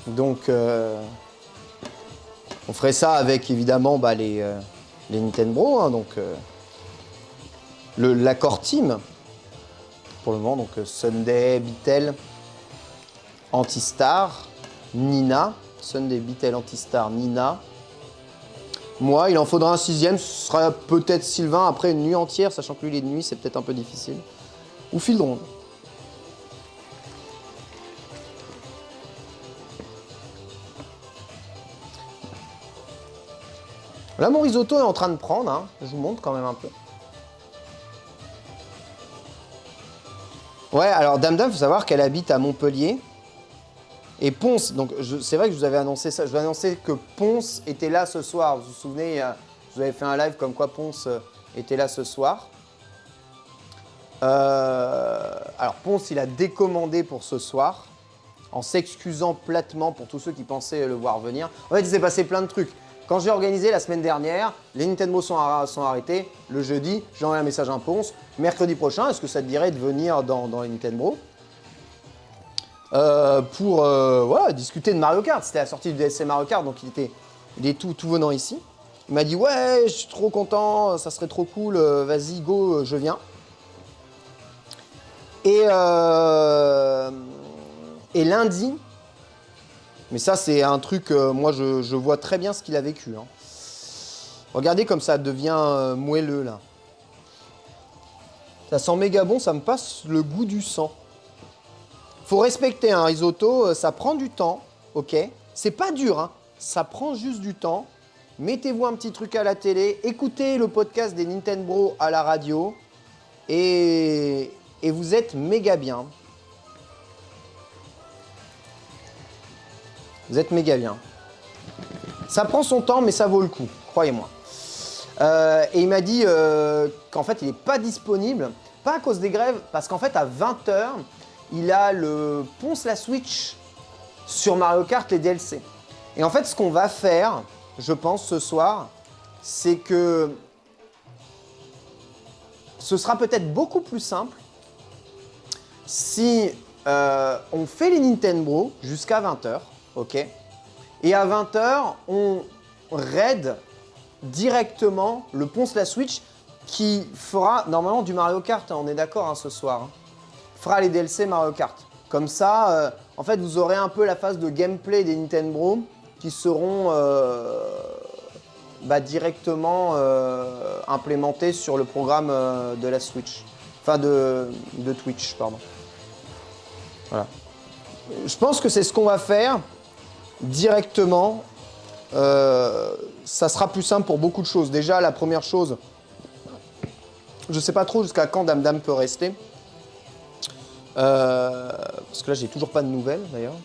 Speaker 1: Donc, On ferait ça avec évidemment les Nintendo, hein, donc l'accord team pour le moment, donc Sunday, Beatle, Antistar, Nina, Sunday, Beatle, Antistar, Nina. Moi, il en faudra un 6e, ce sera peut-être Sylvain après une nuit entière, sachant que lui, les nuits, c'est peut-être un peu difficile. Ou Fildron. Là, mon risotto est en train de prendre, hein. Je vous montre quand même un peu. Ouais, alors Dame Dame, il faut savoir qu'elle habite à Montpellier. Et Ponce, donc c'est vrai que je vous avais annoncé ça, je vous ai annoncé que Ponce était là ce soir. Vous vous souvenez, je vous avais fait un live comme quoi Ponce était là ce soir. Alors Ponce, il a décommandé pour ce soir, en s'excusant platement pour tous ceux qui pensaient le voir venir. En fait, il s'est passé plein de trucs. Quand j'ai organisé la semaine dernière, les Nintendo sont arrêtés. Le jeudi, j'ai envoyé un message à Ponce. Mercredi prochain, est-ce que ça te dirait de venir dans les Nintendo pour voilà, discuter de Mario Kart. C'était la sortie du DSC Mario Kart, donc il est tout venant ici. Il m'a dit ouais, je suis trop content, ça serait trop cool, vas-y, go, je viens. Et lundi, mais ça c'est un truc, moi je vois très bien ce qu'il a vécu. Hein. Regardez comme ça devient moelleux là. Ça sent méga bon, ça me passe le goût du sang. Faut respecter un risotto, ça prend du temps, ok? C'est pas dur, hein? Ça prend juste du temps. Mettez-vous un petit truc à la télé, écoutez le podcast des Nintendo à la radio et vous êtes méga bien. Vous êtes méga bien. Ça prend son temps, mais ça vaut le coup, croyez-moi. Et il m'a dit qu'en fait, il n'est pas disponible, pas à cause des grèves, parce qu'en fait, à 20h, il a le Ponce la Switch sur Mario Kart, les DLC. Et en fait, ce qu'on va faire, je pense, ce soir, c'est que ce sera peut-être beaucoup plus simple si on fait les Nintendo jusqu'à 20h, ok? Et à 20h, on raid directement le Ponce la Switch qui fera normalement du Mario Kart, hein, on est d'accord hein, ce soir. Hein. Fera les DLC Mario Kart. Comme ça, en fait, vous aurez un peu la phase de gameplay des Nintendo qui seront directement implémentées sur le programme de la Switch. Enfin, de Twitch, pardon. Voilà. Je pense que c'est ce qu'on va faire directement. Ça sera plus simple pour beaucoup de choses. Déjà, la première chose, je sais pas trop jusqu'à quand Dame Dame peut rester. Parce que là, j'ai toujours pas de nouvelles d'ailleurs.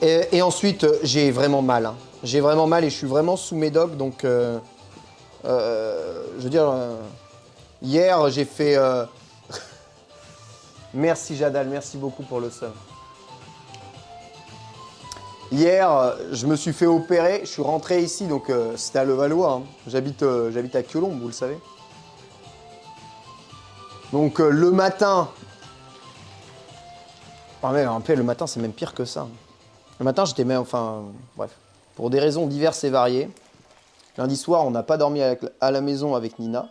Speaker 1: Et ensuite, j'ai vraiment mal. Hein. J'ai vraiment mal et je suis vraiment sous médoc. Donc, je veux dire, hier, j'ai fait. Merci Jadal, merci beaucoup pour le sub. Hier, je me suis fait opérer. Je suis rentré ici, donc c'était à Levallois. Hein. J'habite à Colombe, vous le savez. Donc le matin. Ah mais en fait, le matin, c'est même pire que ça. Le matin, j'étais même. Enfin, bref. Pour des raisons diverses et variées. Lundi soir, on n'a pas dormi à la maison avec Nina.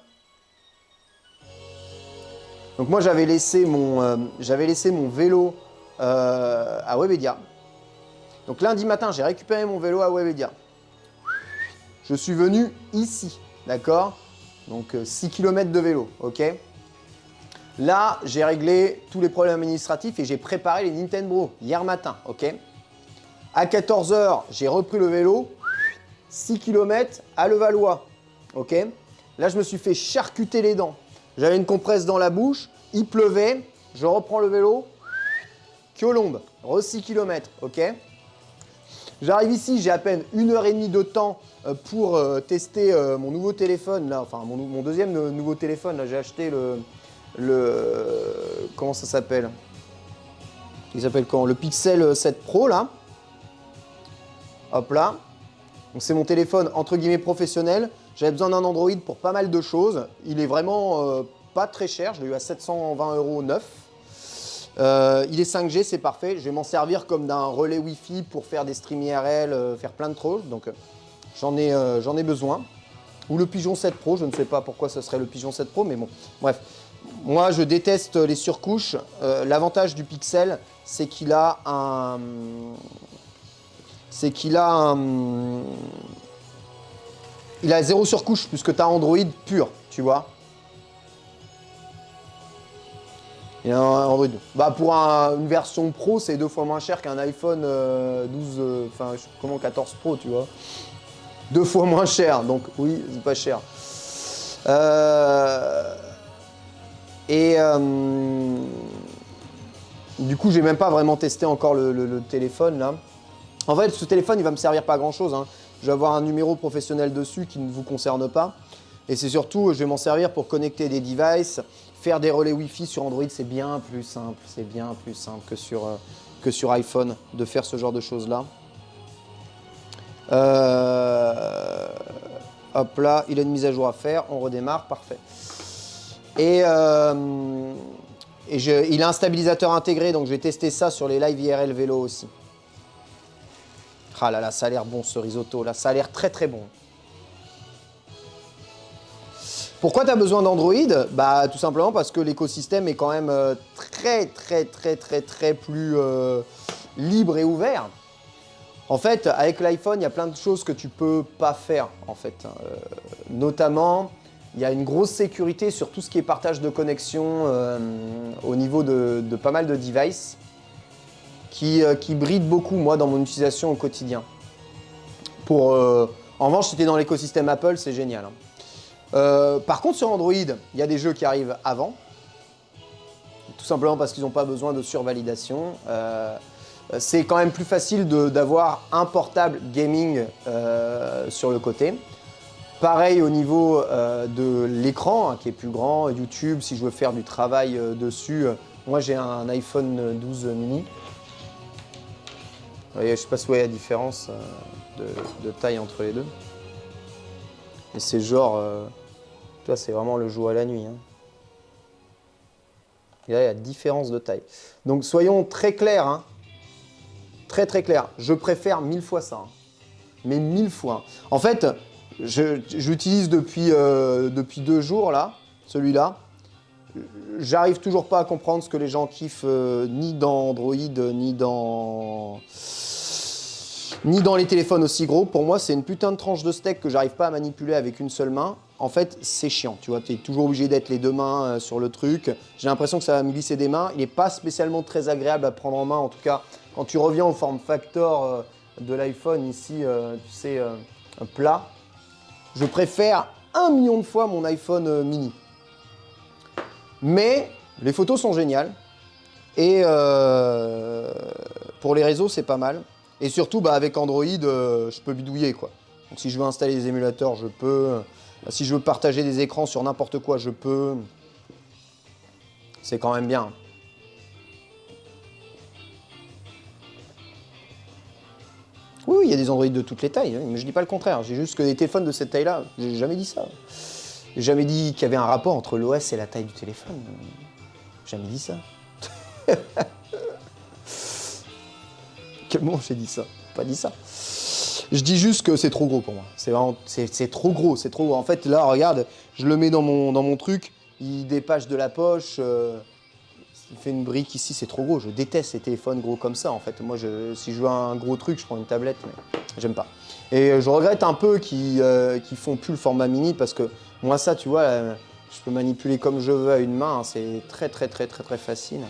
Speaker 1: Donc moi, j'avais laissé mon vélo à Webedia. Donc lundi matin, j'ai récupéré mon vélo à Webedia. Je suis venu ici, d'accord? Donc 6 km de vélo, ok? Là, j'ai réglé tous les problèmes administratifs et j'ai préparé les Nintendo hier matin, ok? À 14h, j'ai repris le vélo, 6 km à Levallois, ok? Là, je me suis fait charcuter les dents. J'avais une compresse dans la bouche, il pleuvait, je reprends le vélo, Colombe, 6 km, ok? J'arrive ici, j'ai à peine 1h30 de temps pour tester mon nouveau téléphone, là, enfin mon deuxième nouveau téléphone, là, j'ai acheté comment ça s'appelle? Il s'appelle quand? Le Pixel 7 Pro, là. Hop là. Donc c'est mon téléphone entre guillemets professionnel. J'avais besoin d'un Android pour pas mal de choses. Il est vraiment pas très cher. Je l'ai eu à 720 € neuf. Il est 5G, c'est parfait. Je vais m'en servir comme d'un relais Wi-Fi pour faire des streams IRL, faire plein de choses. Donc j'en ai besoin. Ou le Pigeon 7 Pro, je ne sais pas pourquoi ce serait le Pigeon 7 Pro, mais bon, bref. Moi, je déteste les surcouches. L'avantage du Pixel, c'est qu'il a un... Il a zéro surcouche, puisque tu as Android pur, tu vois. Il y a un Android. Bah, pour une version Pro, c'est 2 fois moins cher qu'un iPhone 12, enfin, comment, 14 Pro, tu vois. 2 fois moins cher, donc oui, c'est pas cher. Du coup, j'ai même pas vraiment testé encore le téléphone là. En fait, ce téléphone, il va me servir pas à grand chose, hein. Je vais avoir un numéro professionnel dessus qui ne vous concerne pas. Et c'est surtout, je vais m'en servir pour connecter des devices, faire des relais Wi-Fi sur Android. C'est bien plus simple, que sur iPhone de faire ce genre de choses-là. Hop là, il a une mise à jour à faire, on redémarre, parfait. Il a un stabilisateur intégré, donc je vais tester ça sur les live IRL vélo aussi. Ah là là, ça a l'air bon ce risotto là, ça a l'air très très bon. Pourquoi tu as besoin d'Android? Bah tout simplement parce que l'écosystème est quand même très plus libre et ouvert. En fait, avec l'iPhone, il y a plein de choses que tu peux pas faire en fait. Notamment, il y a une grosse sécurité sur tout ce qui est partage de connexion au niveau de pas mal de devices qui bride beaucoup, moi, dans mon utilisation au quotidien. En revanche, si tu es dans l'écosystème Apple, c'est génial. Hein. Par contre, sur Android, il y a des jeux qui arrivent avant, tout simplement parce qu'ils n'ont pas besoin de survalidation. C'est quand même plus facile d'avoir un portable gaming sur le côté. Pareil au niveau de l'écran, hein, qui est plus grand, YouTube, si je veux faire du travail dessus. Moi, j'ai un iPhone 12 mini. Vous voyez, je ne sais pas si vous voyez la différence de taille entre les deux. Et c'est genre... toi, c'est vraiment le jour et la nuit. Hein. Et là, il y a différence de taille. Donc, soyons très clairs. Hein. Très, très clair. Je préfère 1000 fois ça. Hein. Mais 1000 fois. En fait... J'utilise depuis 2 jours, là, celui-là. J'arrive toujours pas à comprendre ce que les gens kiffent ni dans Android, ni dans les téléphones aussi gros. Pour moi, c'est une putain de tranche de steak que j'arrive pas à manipuler avec une seule main. En fait, c'est chiant, tu vois. Tu es toujours obligé d'être les 2 mains sur le truc. J'ai l'impression que ça va me glisser des mains. Il n'est pas spécialement très agréable à prendre en main. En tout cas, quand tu reviens au form factor de l'iPhone, ici, tu sais, plat. Je préfère 1 million de fois mon iPhone mini. Mais les photos sont géniales. Et pour les réseaux, c'est pas mal. Et surtout, bah, avec Android, je peux bidouiller, quoi. Donc si je veux installer des émulateurs, je peux. Si je veux partager des écrans sur n'importe quoi, je peux. C'est quand même bien. Oui, il y a des Android de toutes les tailles, mais je dis pas le contraire. J'ai juste que des téléphones de cette taille-là, j'ai jamais dit ça. J'ai jamais dit qu'il y avait un rapport entre l'OS et la taille du téléphone. J'ai jamais dit ça. Quel moment j'ai dit ça? Pas dit ça. Je dis juste que c'est trop gros pour moi. C'est vraiment, c'est trop gros, c'est trop gros. En fait, là, regarde, je le mets dans mon truc, il dépasse de la poche. Il fait une brique ici, c'est trop gros. Je déteste ces téléphones gros comme ça, en fait. Moi, si je veux un gros truc, je prends une tablette, mais j'aime pas. Et je regrette un peu qu'ils font plus le format mini, parce que moi, ça, tu vois, je peux manipuler comme je veux à une main. Hein, c'est très facile.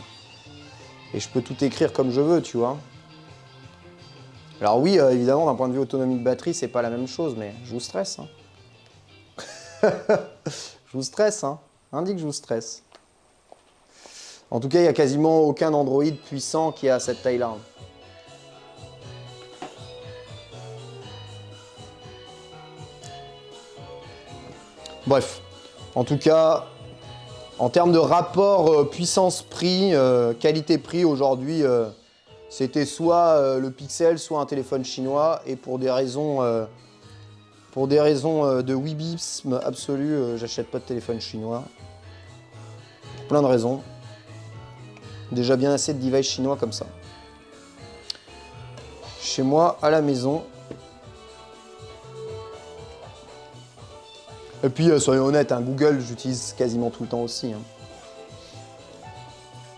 Speaker 1: Et je peux tout écrire comme je veux, tu vois. Alors oui, évidemment, d'un point de vue autonomie de batterie, c'est pas la même chose, mais je vous stresse. Hein. Je vous stresse, hein. Indique que je vous stresse. En tout cas, il n'y a quasiment aucun Android puissant qui a cette taille-là. Bref, en tout cas, en termes de rapport puissance-prix, qualité-prix, aujourd'hui, c'était soit le Pixel, soit un téléphone chinois. Et pour des raisons de weebisme absolu, j'achète pas de téléphone chinois. Pour plein de raisons. Déjà bien assez de devices chinois comme ça. Chez moi, à la maison. Et puis, soyons honnêtes, hein, Google, j'utilise quasiment tout le temps aussi. Hein.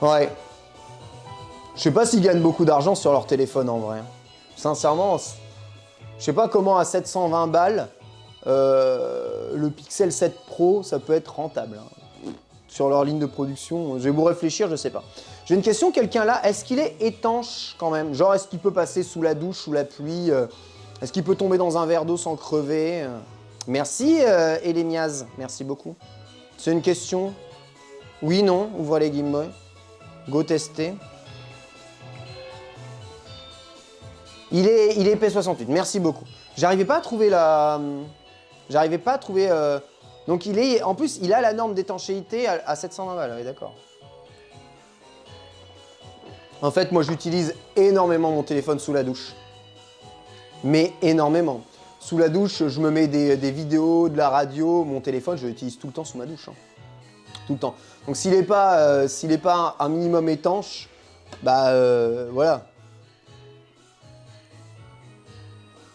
Speaker 1: Ouais. Je sais pas s'ils gagnent beaucoup d'argent sur leur téléphone en vrai. Sincèrement, je sais pas comment à 720 balles, le Pixel 7 Pro, ça peut être rentable. Hein. Sur leur ligne de production, j'ai beau réfléchir, je sais pas. J'ai une question, quelqu'un là, est-ce qu'il est étanche quand même? Genre, est-ce qu'il peut passer sous la douche, sous la pluie? Est-ce qu'il peut tomber dans un verre d'eau sans crever? Merci, Elemiaz, merci beaucoup. C'est une question? Oui, non, ouvrez les guillemets. Go tester. Il est P68, merci beaucoup. J'arrivais pas à trouver la... J'arrivais pas à trouver... Donc il est... En plus, il a la norme d'étanchéité à 720 balles, oui, d'accord. En fait, moi, j'utilise énormément mon téléphone sous la douche. Mais énormément. Sous la douche, je me mets des vidéos, de la radio. Mon téléphone, je l'utilise tout le temps sous ma douche. Hein. Tout le temps. Donc s'il n'est pas, un minimum étanche, bah voilà.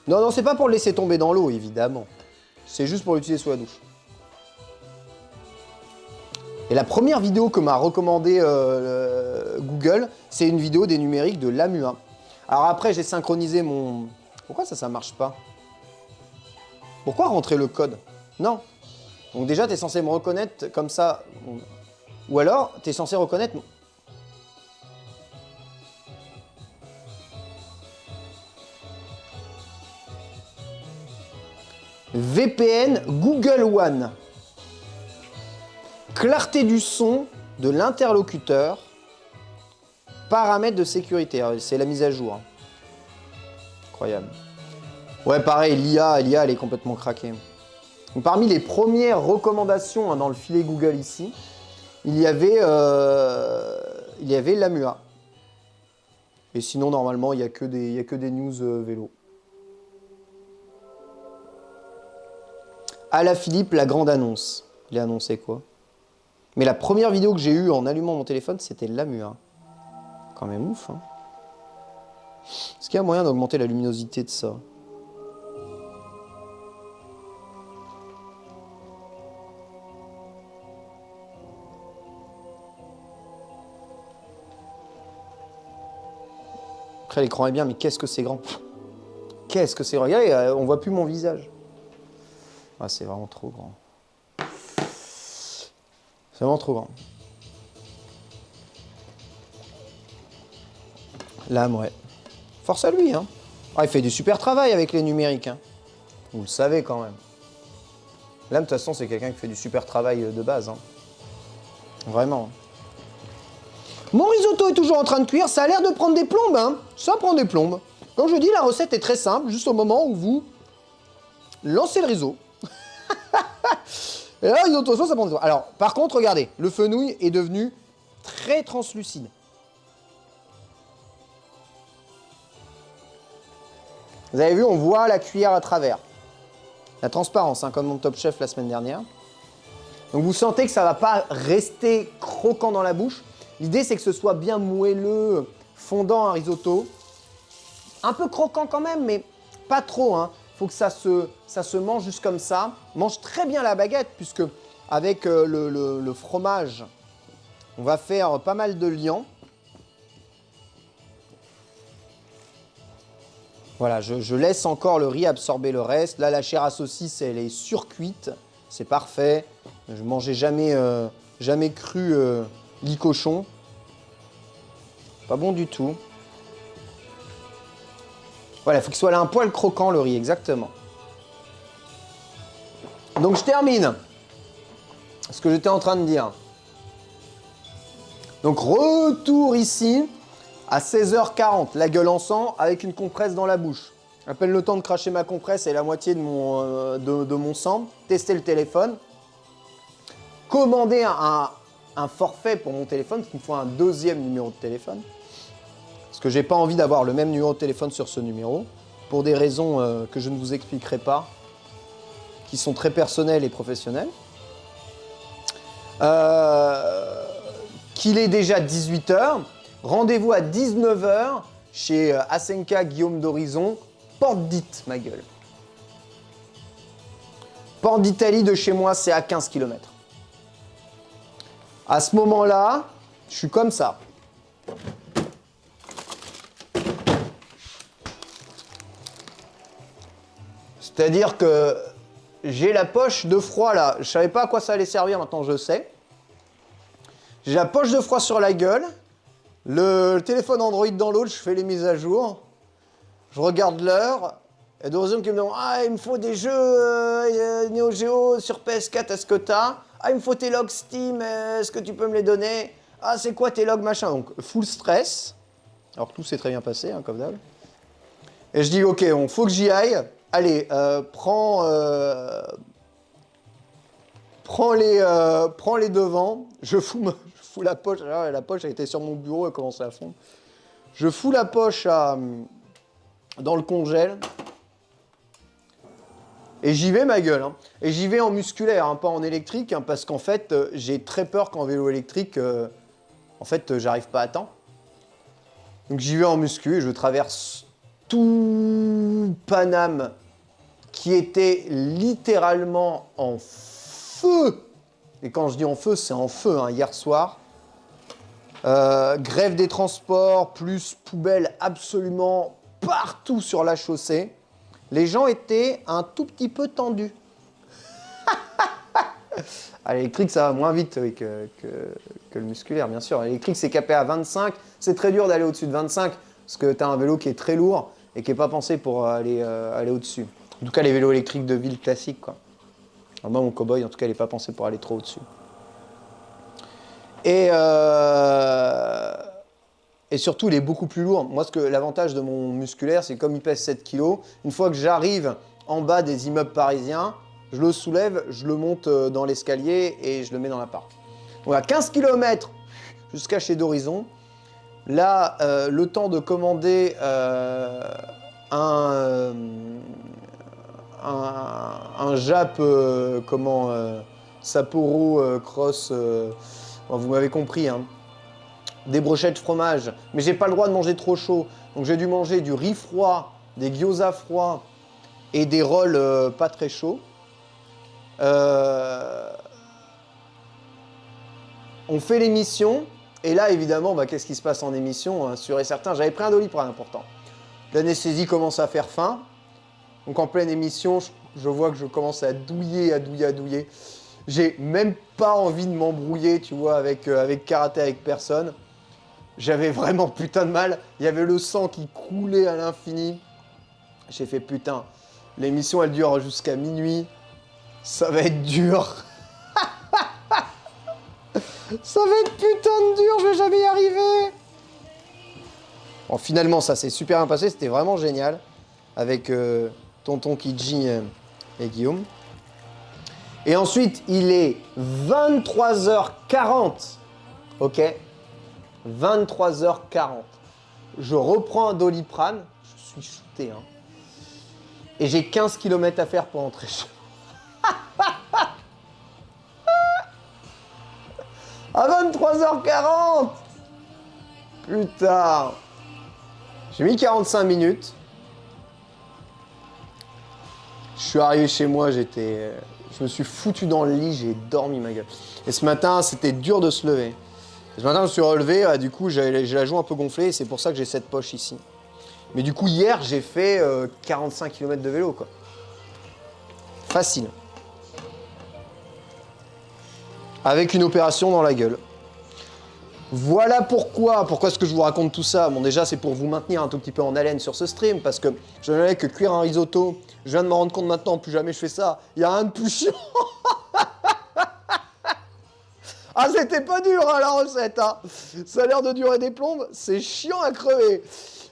Speaker 1: Non, non, c'est pas pour le laisser tomber dans l'eau, évidemment. C'est juste pour l'utiliser sous la douche. Et la première vidéo que m'a recommandé Google, c'est une vidéo des numériques de Lamua. Alors après, j'ai synchronisé mon... Pourquoi ça marche pas? Pourquoi rentrer le code? Non. Donc déjà, tu es censé me reconnaître comme ça. Ou alors, tu es censé reconnaître... VPN Google One. Clarté du son de l'interlocuteur. Paramètres de sécurité. C'est la mise à jour. Incroyable. Ouais, pareil, l'IA, elle est complètement craquée. Donc, parmi les premières recommandations hein, dans le filet Google ici, il y avait Lamua. Et sinon, normalement, il n'y a que des news vélo. À la Philippe, la grande annonce. Il a annoncé quoi? Mais la première vidéo que j'ai eue en allumant mon téléphone, c'était Lamua. Quand même ouf, hein. Est-ce qu'il y a moyen d'augmenter la luminosité de ça? Après, l'écran est bien, mais qu'est-ce que c'est grand? Qu'est-ce que c'est grand? Regardez, on voit plus mon visage. Ah, c'est vraiment trop grand. C'est vraiment trop grand. L'âme, ouais. Force à lui, hein. Ah, il fait du super travail avec les numériques, hein. Vous le savez quand même. L'âme, de toute façon, c'est quelqu'un qui fait du super travail de base, hein. Vraiment. Mon risotto est toujours en train de cuire. Ça a l'air de prendre des plombes, hein. Ça prend des plombes. Comme je dis, la recette est très simple. Juste au moment où vous lancez le riso. Et là, une autre chose, ça prend des... Alors, par contre, regardez, le fenouil est devenu très translucide. Vous avez vu, on voit la cuillère à travers. La transparence, hein, comme mon Top Chef la semaine dernière. Donc vous sentez que ça ne va pas rester croquant dans la bouche. L'idée, c'est que ce soit bien moelleux, fondant un risotto. Un peu croquant quand même, mais pas trop, hein. Faut que ça se mange juste comme ça. Mange très bien la baguette, puisque avec le fromage, on va faire pas mal de liant. Voilà, je laisse encore le riz absorber le reste. Là, la chair à saucisse, elle est surcuite. C'est parfait. Je ne mangeais jamais cru lit cochon. Pas bon du tout. Voilà, il faut qu'il soit là un poil croquant, le riz, exactement. Donc, je termine ce que j'étais en train de dire. Donc, retour ici à 16h40, la gueule en sang, avec une compresse dans la bouche. À peine le temps de cracher ma compresse et la moitié de mon sang. Tester le téléphone. Commander un forfait pour mon téléphone, parce qu'il me faut un deuxième numéro de téléphone. Parce que j'ai pas envie d'avoir le même numéro de téléphone sur ce numéro, pour des raisons que je ne vous expliquerai pas, qui sont très personnelles et professionnelles. qu'il est déjà 18 h. Rendez-vous à 19 h chez Asenka Guillaume d'Horizon, porte dite, ma gueule. Porte d'Italie de chez moi, c'est à 15 km. À ce moment-là, je suis comme ça. C'est-à-dire que j'ai la poche de froid là. Je savais pas à quoi ça allait servir, maintenant je sais. J'ai la poche de froid sur la gueule. Le téléphone Android dans l'autre, je fais les mises à jour. Je regarde l'heure. Il y a Horizon qui me demande « Ah, il me faut des jeux Neo Geo sur PS4, est-ce que t'as ? Ah, il me faut tes logs Steam, est-ce que tu peux me les donner ? Ah, c'est quoi tes logs machin ?» Donc, full stress. Alors que tout s'est très bien passé, hein, comme d'hab. Et je dis « Ok, il faut que j'y aille. Allez, prends les devants. » Je fous la poche. Alors, la poche, elle était sur mon bureau, elle commençait à fondre. Je fous la poche dans le congèle. Et j'y vais, ma gueule. Hein. Et j'y vais en musculaire, hein, pas en électrique, hein, parce qu'en fait, j'ai très peur qu'en vélo électrique, j'arrive pas à temps. Donc j'y vais en muscu et je traverse tout Paname qui était littéralement en feu. Et quand je dis en feu, c'est en feu, hein, hier soir. Grève des transports, plus poubelle absolument partout sur la chaussée. Les gens étaient un tout petit peu tendus. À l'électrique, ça va moins vite oui, que le musculaire, bien sûr. À l'électrique, c'est capé à 25. C'est très dur d'aller au-dessus de 25 parce que tu as un vélo qui est très lourd et qui n'est pas pensé pour aller au-dessus. En tout cas, les vélos électriques de ville classiques, quoi. Alors moi, mon cow-boy, en tout cas, il n'est pas pensé pour aller trop au-dessus. Et surtout, il est beaucoup plus lourd. Moi, l'avantage de mon musculaire, c'est comme il pèse 7 kg, une fois que j'arrive en bas des immeubles parisiens, je le soulève, je le monte dans l'escalier et je le mets dans l'appart. Donc à 15 km jusqu'à chez d'Horizon, là, le temps de commander un Jap, Sapporo Cross, vous m'avez compris, hein. Des brochettes de fromage, mais j'ai pas le droit de manger trop chaud. Donc j'ai dû manger du riz froid, des gyoza froids et des rolls pas très chauds. On fait l'émission, et là évidemment, qu'est-ce qui se passe en émission, hein, sûr et certain. J'avais pris un Doliprane important. L'anesthésie commence à faire faim. Donc en pleine émission, je vois que je commence à douiller. J'ai même pas envie de m'embrouiller, tu vois, avec karaté, avec personne. J'avais vraiment putain de mal. Il y avait le sang qui coulait à l'infini. J'ai fait putain, l'émission elle dure jusqu'à minuit. Ça va être dur. Ça va être putain de dur, je vais jamais y arriver. Bon, finalement, ça s'est super bien passé. C'était vraiment génial. Avec Tonton Kiji et Guillaume. Et ensuite, il est 23h40. Ok ? 23h40. Je reprends un Doliprane. Je suis shooté, hein. Et j'ai 15 km à faire pour entrer chez moi. À 23h40. Putain. J'ai mis 45 minutes. Je suis arrivé chez moi, je me suis foutu dans le lit, j'ai dormi ma gueule. Et ce matin, c'était dur de se lever. Ce matin, je me suis relevé, du coup, j'ai la joue un peu gonflée et c'est pour ça que j'ai cette poche ici. Mais du coup, hier, j'ai fait 45 km de vélo, quoi. Facile. Avec une opération dans la gueule. Voilà pourquoi est-ce que je vous raconte tout ça. Bon, déjà, c'est pour vous maintenir un tout petit peu en haleine sur ce stream, parce que je n'avais que cuire un risotto. Je viens de me rendre compte maintenant, plus jamais je fais ça. Il n'y a rien de plus chiant. Ah, c'était pas dur, hein, la recette, hein. Ça a l'air de durer des plombes. C'est chiant à crever.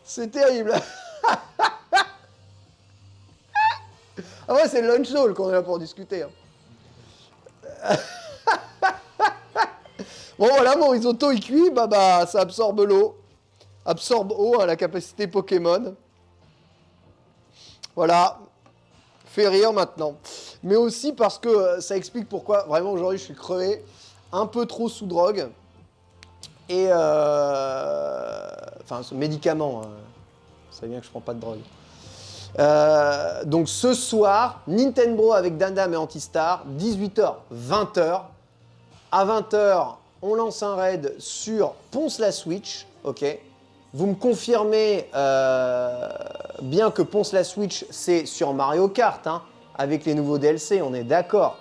Speaker 1: C'est terrible. Ah ouais, c'est le lunch haul qu'on est là pour discuter. Hein. Bon, voilà, mon risotto, il cuit. Ça absorbe l'eau. Absorbe eau à la capacité Pokémon. Voilà. Fait rire maintenant. Mais aussi parce que ça explique pourquoi, vraiment, aujourd'hui, je suis crevé. Un peu trop sous drogue. Et enfin, ce médicament, vous savez bien que je prends pas de drogue. Donc ce soir, Nintendo avec Dandam et Antistar, 18h, 20h. À 20h, on lance un raid sur Ponce la Switch, ok. Vous me confirmez bien que Ponce la Switch, c'est sur Mario Kart, hein, avec les nouveaux DLC, on est d'accord.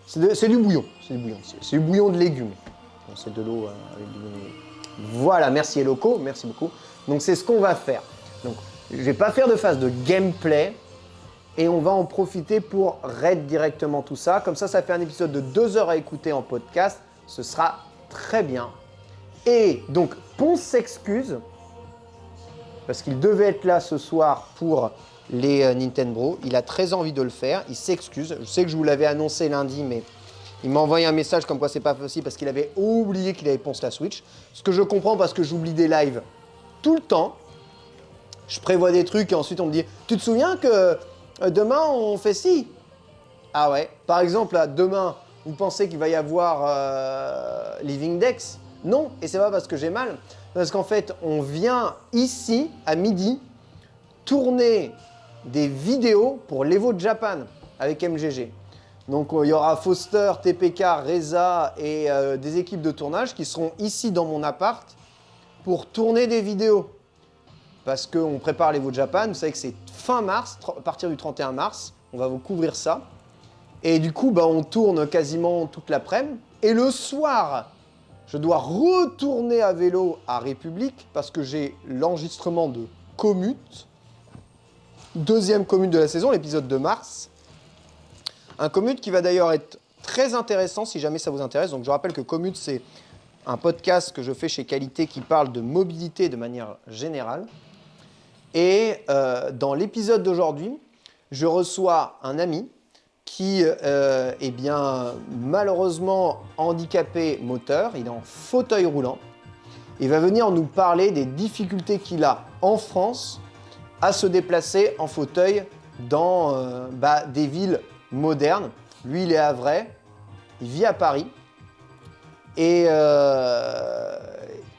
Speaker 1: C'est du bouillon, c'est du bouillon de légumes. Bon, c'est de l'eau avec du bouillon de légumes. Voilà, merci Eloko, merci beaucoup. Donc c'est ce qu'on va faire. Donc je vais pas faire de phase de gameplay et on va en profiter pour raid directement tout ça. Comme ça fait un épisode de 2 heures à écouter en podcast. Ce sera très bien. Et donc Ponce s'excuse parce qu'il devait être là ce soir pour les Nintendo. Il a très envie de le faire. Il s'excuse. Je sais que je vous l'avais annoncé lundi, mais il m'a envoyé un message comme quoi c'est pas possible parce qu'il avait oublié qu'il avait Ponce la Switch. Ce que je comprends parce que j'oublie des lives tout le temps. Je prévois des trucs et ensuite on me dit « Tu te souviens que demain on fait ci ?» Ah ouais. Par exemple, là, demain, vous pensez qu'il va y avoir Living Dex? Non, et c'est pas parce que j'ai mal. Parce qu'en fait, on vient ici, à midi, tourner des vidéos pour l'Evo de Japan avec MGG. Donc il y aura Foster, TPK, Reza et des équipes de tournage qui seront ici dans mon appart pour tourner des vidéos. Parce qu'on prépare l'Evo de Japan, vous savez que c'est fin mars, à partir du 31 mars, on va vous couvrir ça. Et du coup, on tourne quasiment toute l'après-midi. Et le soir, je dois retourner à vélo à République parce que j'ai l'enregistrement de Commute. Deuxième Commute de la saison, l'épisode de mars. Un Commute qui va d'ailleurs être très intéressant si jamais ça vous intéresse. Donc je rappelle que Commute, c'est un podcast que je fais chez Qualité qui parle de mobilité de manière générale. Et dans l'épisode d'aujourd'hui, je reçois un ami qui est bien malheureusement handicapé moteur, il est en fauteuil roulant. Il va venir nous parler des difficultés qu'il a en France à se déplacer en fauteuil dans des villes modernes. Lui, il est havrais, il vit à Paris et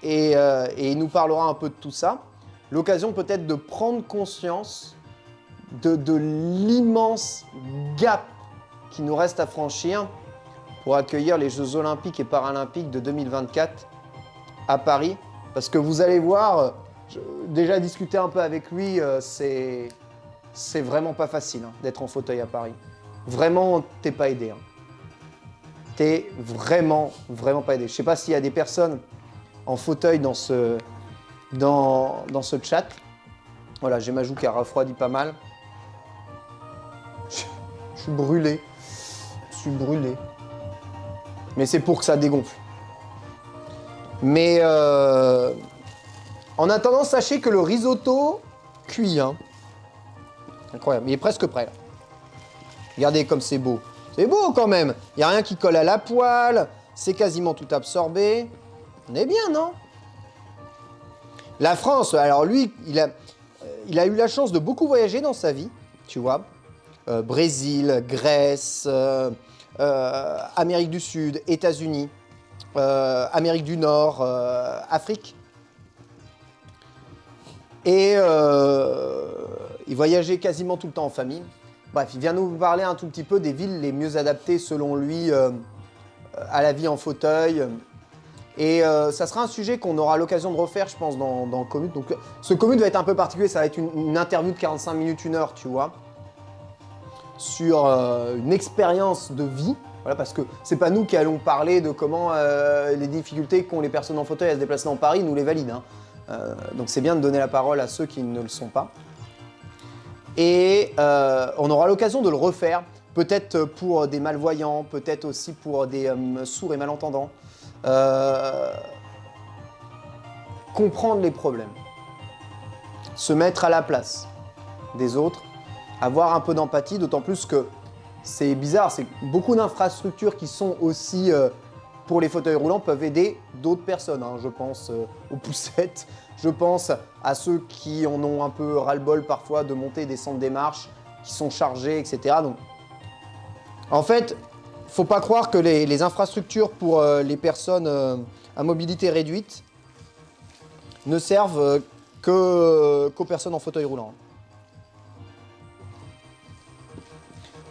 Speaker 1: il nous parlera un peu de tout ça. L'occasion peut-être de prendre conscience de l'immense gap qui nous reste à franchir pour accueillir les Jeux Olympiques et Paralympiques de 2024 à Paris. Parce que vous allez voir, déjà discuter un peu avec lui, c'est vraiment pas facile d'être en fauteuil à Paris. Vraiment, t'es pas aidé. T'es vraiment pas aidé. Je sais pas s'il y a des personnes en fauteuil dans ce chat. Voilà, j'ai ma joue qui a refroidi pas mal. Je suis brûlé. Mais c'est pour que ça dégonfle. Mais en attendant, sachez que le risotto cuit. Incroyable, il est presque prêt là. Regardez comme c'est beau. C'est beau quand même. Il n'y a rien qui colle à la poêle. C'est quasiment tout absorbé. On est bien, non? La France, alors lui, il a eu la chance de beaucoup voyager dans sa vie, tu vois. Brésil, Grèce, Amérique du Sud, États-Unis, Amérique du Nord, Afrique. Et il voyageait quasiment tout le temps en famille. Bref, il vient nous parler un tout petit peu des villes les mieux adaptées selon lui à la vie en fauteuil. Et ça sera un sujet qu'on aura l'occasion de refaire, je pense, dans Commute. Donc ce Commute va être un peu particulier, ça va être une interview de 45 minutes, 1 heure, tu vois, sur une expérience de vie. Voilà, parce que c'est pas nous qui allons parler de comment les difficultés qu'ont les personnes en fauteuil à se déplacer dans Paris nous les valident. Donc c'est bien de donner la parole à ceux qui ne le sont pas. Et on aura l'occasion de le refaire, peut-être pour des malvoyants, peut-être aussi pour des sourds et malentendants. Comprendre les problèmes, se mettre à la place des autres, avoir un peu d'empathie, d'autant plus que c'est bizarre, c'est que beaucoup d'infrastructures qui sont aussi pour les fauteuils roulants peuvent aider d'autres personnes. Je pense aux poussettes, je pense à ceux qui en ont un peu ras-le-bol parfois de monter et descendre des marches qui sont chargées, etc. Donc, en fait, faut pas croire que les infrastructures pour les personnes à mobilité réduite ne servent qu'aux personnes en fauteuil roulant.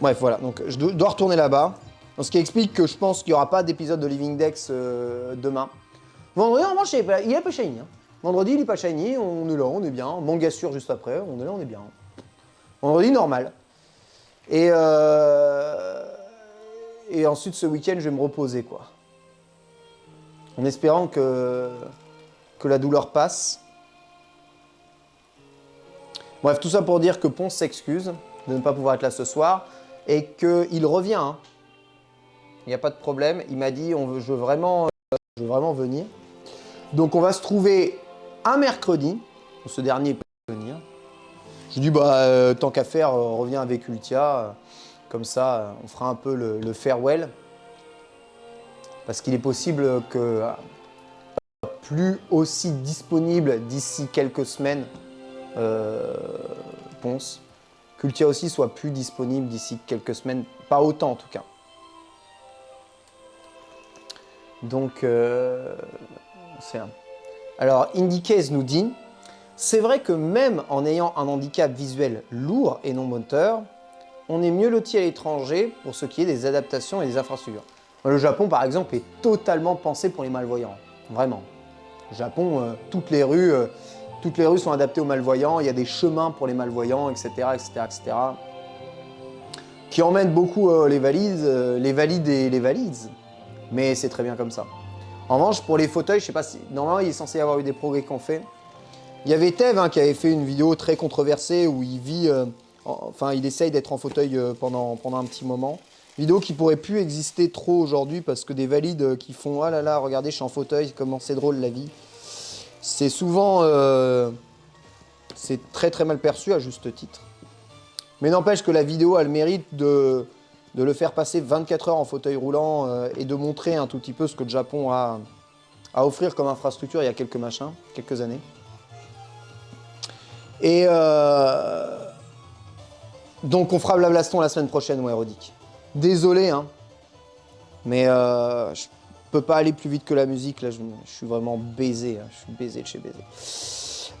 Speaker 1: Bref, voilà, donc je dois retourner là-bas. Ce qui explique que je pense qu'il n'y aura pas d'épisode de Living Dex demain. Vendredi, en revanche, il n'est pas shiny. Hein. Vendredi, il n'est pas shiny, on est là, on est bien. Manga sûr juste après, on est là, on est bien. Vendredi, normal. Et ensuite, ce week-end, je vais me reposer, quoi. En espérant que la douleur passe. Bref, tout ça pour dire que Ponce s'excuse de ne pas pouvoir être là ce soir et qu'il revient. Hein. Il n'y a pas de problème. Il m'a dit, je veux vraiment venir. Donc, on va se trouver un mercredi. Ce dernier peut venir. Je lui dis, tant qu'à faire, reviens avec Ultia. Comme ça, on fera un peu le farewell. Parce qu'il est possible que plus aussi disponible d'ici quelques semaines, Ponce. Qu'Ultia aussi soit plus disponible d'ici quelques semaines. Pas autant en tout cas. Donc, c'est un. Alors, IndyCase nous dit, c'est vrai que même en ayant un handicap visuel lourd et non moteur, on est mieux loti à l'étranger pour ce qui est des adaptations et des infrastructures. Le Japon, par exemple, est totalement pensé pour les malvoyants. Vraiment. Au Japon, toutes les rues sont adaptées aux malvoyants. Il y a des chemins pour les malvoyants, etc., etc., etc. Qui emmènent beaucoup les valides et les valises. Mais c'est très bien comme ça. En revanche, pour les fauteuils, je sais pas si... Normalement, il est censé y avoir eu des progrès qu'on fait. Il y avait Tev qui avait fait une vidéo très controversée où il vit... il essaye d'être en fauteuil pendant un petit moment. Vidéo qui pourrait plus exister trop aujourd'hui parce que des valides qui font « Ah là là, regardez, je suis en fauteuil, comment c'est drôle la vie ». C'est souvent... c'est très très mal perçu à juste titre. Mais n'empêche que la vidéo a le mérite de le faire passer 24 heures en fauteuil roulant et de montrer un tout petit peu ce que le Japon a à offrir comme infrastructure il y a quelques années. Et donc on fera Blablaston la semaine prochaine, ouais, Rodic. Désolé, hein, mais je peux pas aller plus vite que la musique, là, je suis vraiment baisé, hein, je suis baisé de chez baisé.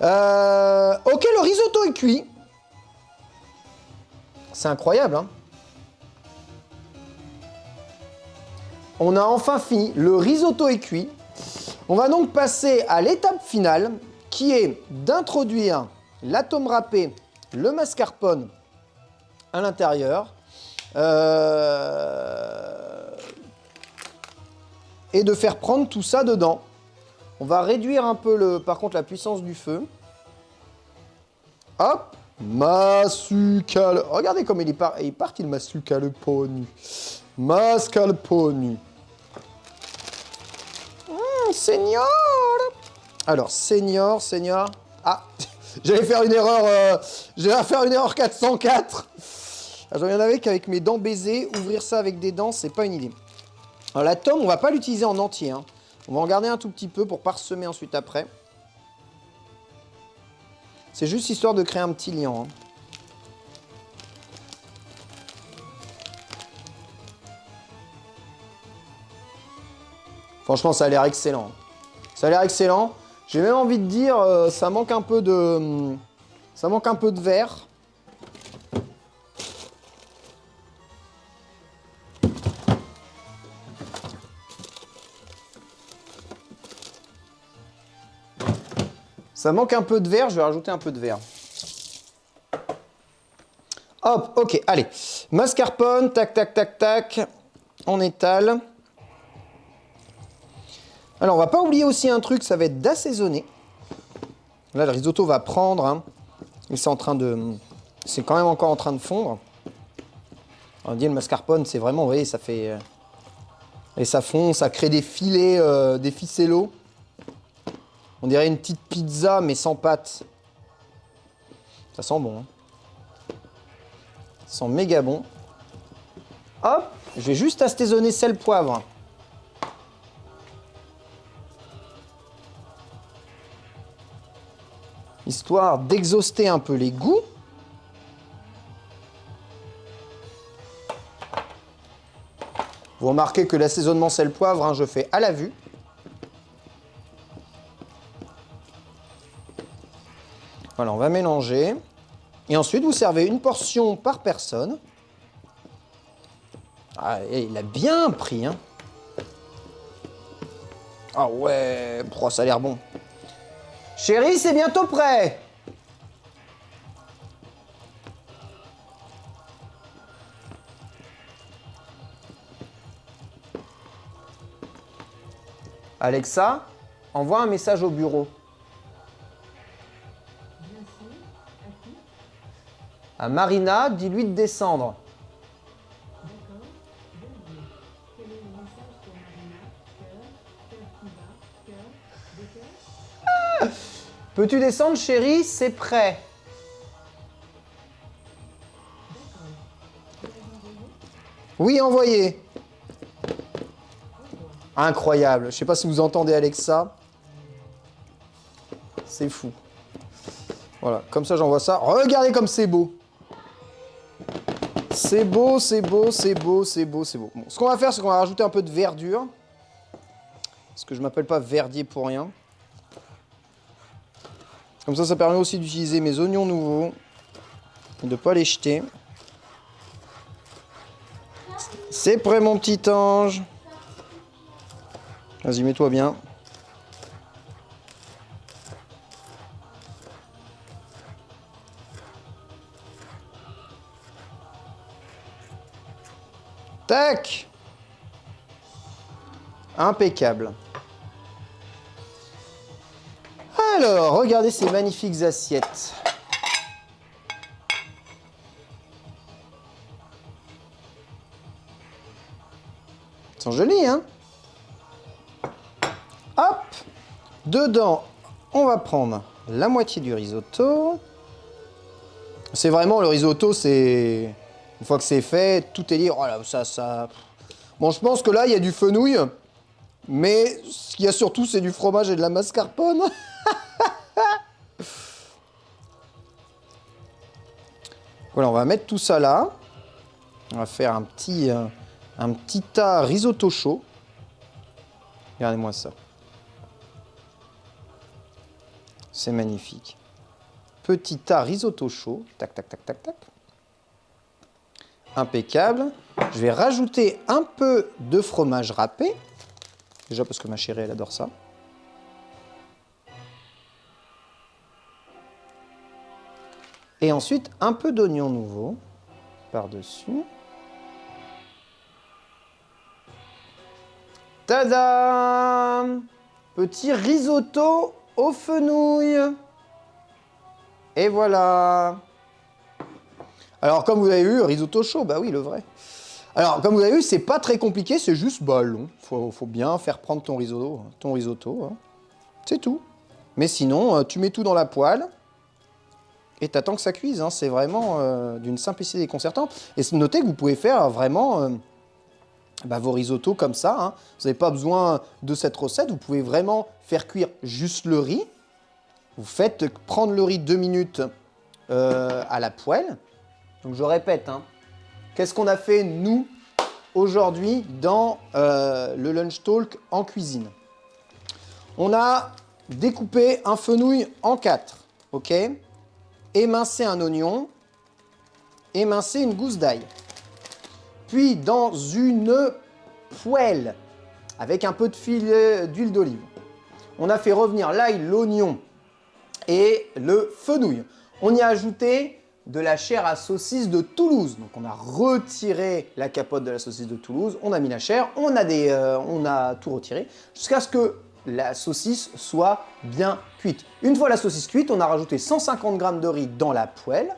Speaker 1: Ok, le risotto est cuit. C'est incroyable, hein. On a enfin fini, le risotto est cuit. On va donc passer à l'étape finale, qui est d'introduire l'atome râpé, le mascarpone à l'intérieur. Et de faire prendre tout ça dedans. On va réduire un peu, par contre, la puissance du feu. Hop, mascarpone. Regardez comme il part il mascarpone. Mascarpone. Senior. Alors, senior. Ah, j'allais faire une erreur. J'allais faire une erreur 404. J'en ai avec mes dents baisées. Ouvrir ça avec des dents, c'est pas une idée. Alors, la tome, on va pas l'utiliser en entier. Hein. On va en garder un tout petit peu pour parsemer ensuite après. C'est juste histoire de créer un petit liant. Hein. Franchement, ça a l'air excellent. Ça a l'air excellent. J'ai même envie de dire, ça manque un peu de verre. Ça manque un peu de verre, je vais rajouter un peu de verre. Hop, ok, allez. Mascarpone, tac, tac, tac, tac. On étale. Alors, on va pas oublier aussi un truc, ça va être d'assaisonner. Là, le risotto va prendre. Hein, et c'est quand même encore en train de fondre. On dit le mascarpone, c'est vraiment, vous voyez, ça fait... et ça fond, ça crée des filets, des ficellos. On dirait une petite pizza, mais sans pâte. Ça sent bon. Hein. Ça sent méga bon. Hop, je vais juste assaisonner sel, poivre. Histoire d'exhauster un peu les goûts. Vous remarquez que l'assaisonnement sel-poivre, hein, je fais à la vue. Voilà, on va mélanger. Et ensuite, vous servez une portion par personne. Ah, et il a bien pris, hein. Ah ouais, ça a l'air bon. Chérie, c'est bientôt prêt. Alexa, envoie un message au bureau. À Marina, dis-lui de descendre. D'accord. Quel est le message pour Marina? Cœur qui bat, cœur, de cœur. Peux-tu descendre, chérie? C'est prêt. Oui, envoyé. Incroyable. Je ne sais pas si vous entendez Alexa. C'est fou. Voilà, comme ça j'envoie ça. Regardez comme c'est beau. C'est beau, c'est beau, c'est beau, c'est beau, c'est beau. Bon, ce qu'on va faire, c'est qu'on va rajouter un peu de verdure. Parce que je ne m'appelle pas Verdier pour rien. Comme ça permet aussi d'utiliser mes oignons nouveaux. Et de ne pas les jeter. C'est prêt, mon petit ange. Vas-y, mets-toi bien. Tac! Impeccable. Alors, regardez ces magnifiques assiettes. Elles sont jolies, hein? Hop! Dedans, on va prendre la moitié du risotto. C'est vraiment, le risotto, c'est... Une fois que c'est fait, tout est lié. Oh là, ça... Bon, je pense que là, il y a du fenouil. Mais ce qu'il y a surtout, c'est du fromage et de la mascarpone. Voilà, on va mettre tout ça là. On va faire un petit tas risotto chaud. Regardez-moi ça. C'est magnifique. Petit tas risotto chaud. Tac, tac, tac, tac, tac. Impeccable. Je vais rajouter un peu de fromage râpé. Déjà parce que ma chérie, elle adore ça. Et ensuite, un peu d'oignon nouveau par-dessus. Tadam! Petit risotto au fenouil. Et voilà. Alors, comme vous avez vu, risotto chaud, bah oui, le vrai. Alors, comme vous avez vu, c'est pas très compliqué, c'est juste long. Faut bien faire prendre ton risotto. Hein. C'est tout. Mais sinon, tu mets tout dans la poêle et t'attends que ça cuise. Hein. C'est vraiment d'une simplicité déconcertante. Et notez que vous pouvez faire vraiment vos risottos comme ça. Hein. Vous n'avez pas besoin de cette recette. Vous pouvez vraiment faire cuire juste le riz. Vous faites prendre le riz 2 minutes à la poêle. Donc je répète, hein, qu'est-ce qu'on a fait nous aujourd'hui dans le Lunch Talk en cuisine? On a découpé un fenouil en 4, ok? Émincé un oignon, émincé une gousse d'ail. Puis dans une poêle avec un peu de filet d'huile d'olive, on a fait revenir l'ail, l'oignon et le fenouil. On y a ajouté de la chair à saucisse de Toulouse. Donc on a retiré la capote de la saucisse de Toulouse, on a mis la chair, on a tout retiré jusqu'à ce que la saucisse soit bien cuite. Une fois la saucisse cuite, on a rajouté 150 g de riz dans la poêle.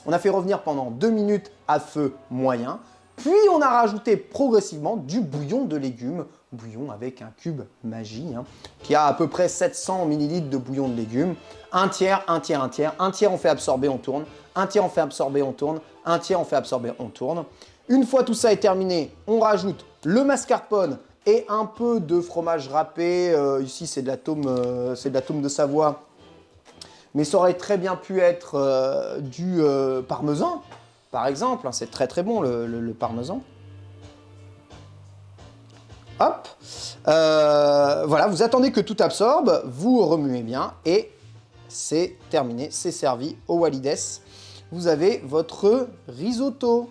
Speaker 1: On a fait revenir pendant 2 minutes à feu moyen. Puis on a rajouté progressivement du bouillon de légumes, bouillon avec un cube magie, hein, qui a à peu près 700 ml de bouillon de légumes. Un tiers, un tiers, un tiers. Un tiers on fait absorber, on tourne. Un tiers on fait absorber, on tourne. Un tiers on fait absorber, on tourne. Une fois tout ça est terminé, on rajoute le mascarpone et un peu de fromage râpé. Ici c'est de la tome de Savoie. Mais ça aurait très bien pu être du parmesan, par exemple. C'est très très bon le parmesan. Hop. Voilà, vous attendez que tout absorbe, vous remuez bien et c'est terminé, c'est servi au Walides. Vous avez votre risotto.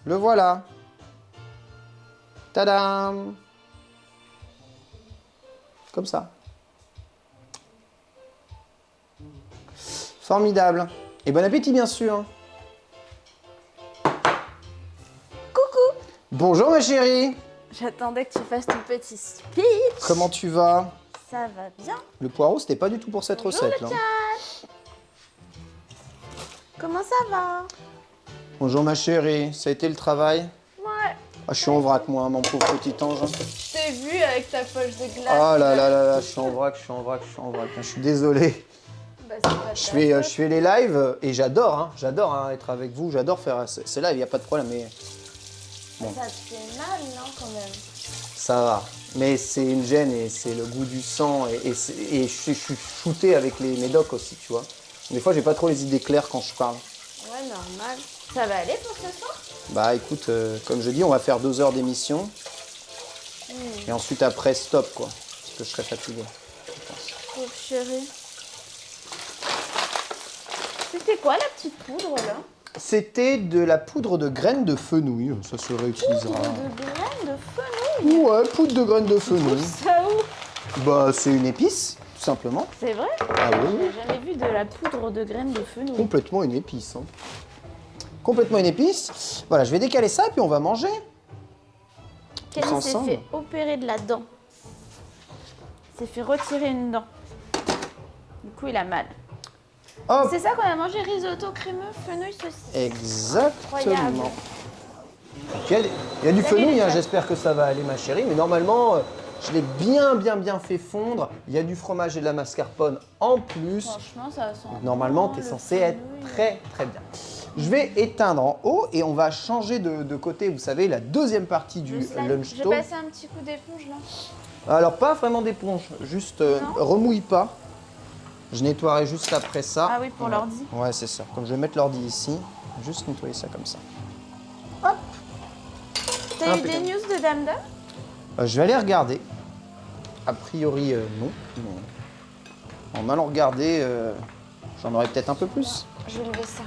Speaker 1: Le voilà. Tadam! Comme ça. Formidable. Et bon appétit, bien sûr.
Speaker 2: Coucou!
Speaker 1: Bonjour, ma chérie.
Speaker 2: J'attendais que tu fasses ton petit speech.
Speaker 1: Comment tu vas?
Speaker 2: Ça va bien.
Speaker 1: Le poireau, c'était pas du tout pour cette
Speaker 2: Bonjour,
Speaker 1: recette.
Speaker 2: le
Speaker 1: Là.
Speaker 2: chat. Comment ça va?
Speaker 1: Bonjour, ma chérie. Ça a été le travail?
Speaker 2: Ouais.
Speaker 1: Ah, je suis en vrac, moi, mon pauvre petit ange.
Speaker 2: Je t'ai vu avec ta poche de glace.
Speaker 1: Oh là là là là, je suis en vrac, je suis en vrac, je suis en vrac. Je suis désolé.
Speaker 2: Bah, c'est pas
Speaker 1: Je fais les lives et j'adore être avec vous, j'adore faire ces lives, il n'y a pas de problème, mais bon.
Speaker 2: Ça te fait mal, non, quand même?
Speaker 1: Ça va. Mais c'est une gêne et c'est le goût du sang et je suis shooté avec les médocs aussi, tu vois. Des fois, j'ai pas trop les idées claires quand je parle.
Speaker 2: Ouais, normal. Ça va aller pour ce soir?
Speaker 1: Bah écoute, comme je dis, on va faire 2 heures d'émission et ensuite après, stop quoi, parce que je serai fatigué, je pense.
Speaker 2: Pauvre chérie. C'était quoi la petite poudre, là?
Speaker 1: C'était de la poudre de graines de fenouil, ça se réutilisera.
Speaker 2: Poudre de graines de fenouil.
Speaker 1: Ouais, poudre de graines de fenouil.
Speaker 2: Ça où?
Speaker 1: Bah c'est une épice, tout simplement.
Speaker 2: C'est vrai?
Speaker 1: Ah oui, oui.
Speaker 2: J'ai jamais vu de la poudre de graines de fenouil.
Speaker 1: Complètement une épice. Hein. Complètement une épice. Voilà, je vais décaler ça et puis on va manger.
Speaker 2: Kenny s'est
Speaker 1: ensemble.
Speaker 2: fait opérer de la dent. Il s'est fait retirer une dent. Du coup, il a mal.
Speaker 1: Hop,
Speaker 2: C'est ça qu'on a mangé, risotto crémeux, fenouil, saucisse.
Speaker 1: exactement.
Speaker 2: Incroyable.
Speaker 1: Il y a du
Speaker 2: Salut,
Speaker 1: fenouil,
Speaker 2: les
Speaker 1: hein,
Speaker 2: gars.
Speaker 1: j'espère que ça va aller ma chérie, mais normalement, je l'ai bien fait fondre. Il y a du fromage et de la mascarpone en plus.
Speaker 2: Franchement, ça sent.
Speaker 1: Normalement,
Speaker 2: bon,
Speaker 1: tu es
Speaker 2: le
Speaker 1: censé être
Speaker 2: fenouil.
Speaker 1: très bien. Je vais éteindre en haut et on va changer de côté, vous savez, la deuxième partie
Speaker 2: Le
Speaker 1: du
Speaker 2: slime.
Speaker 1: lunch
Speaker 2: J'ai
Speaker 1: talk.
Speaker 2: passé un petit coup d'éponge là.
Speaker 1: Alors, pas vraiment d'éponge, juste
Speaker 2: Non.
Speaker 1: remouille pas. Je nettoierai juste après ça.
Speaker 2: Ah oui, pour l'ordi.
Speaker 1: Ouais, c'est ça. Comme je vais mettre l'ordi ici, juste nettoyer ça comme ça.
Speaker 2: T'as eu
Speaker 1: Impeccable.
Speaker 2: des news de Dame Dame?
Speaker 1: Je vais aller regarder. A priori, non. Mais en allant regarder, j'en aurai peut-être un peu plus.
Speaker 2: Je vais lever ça.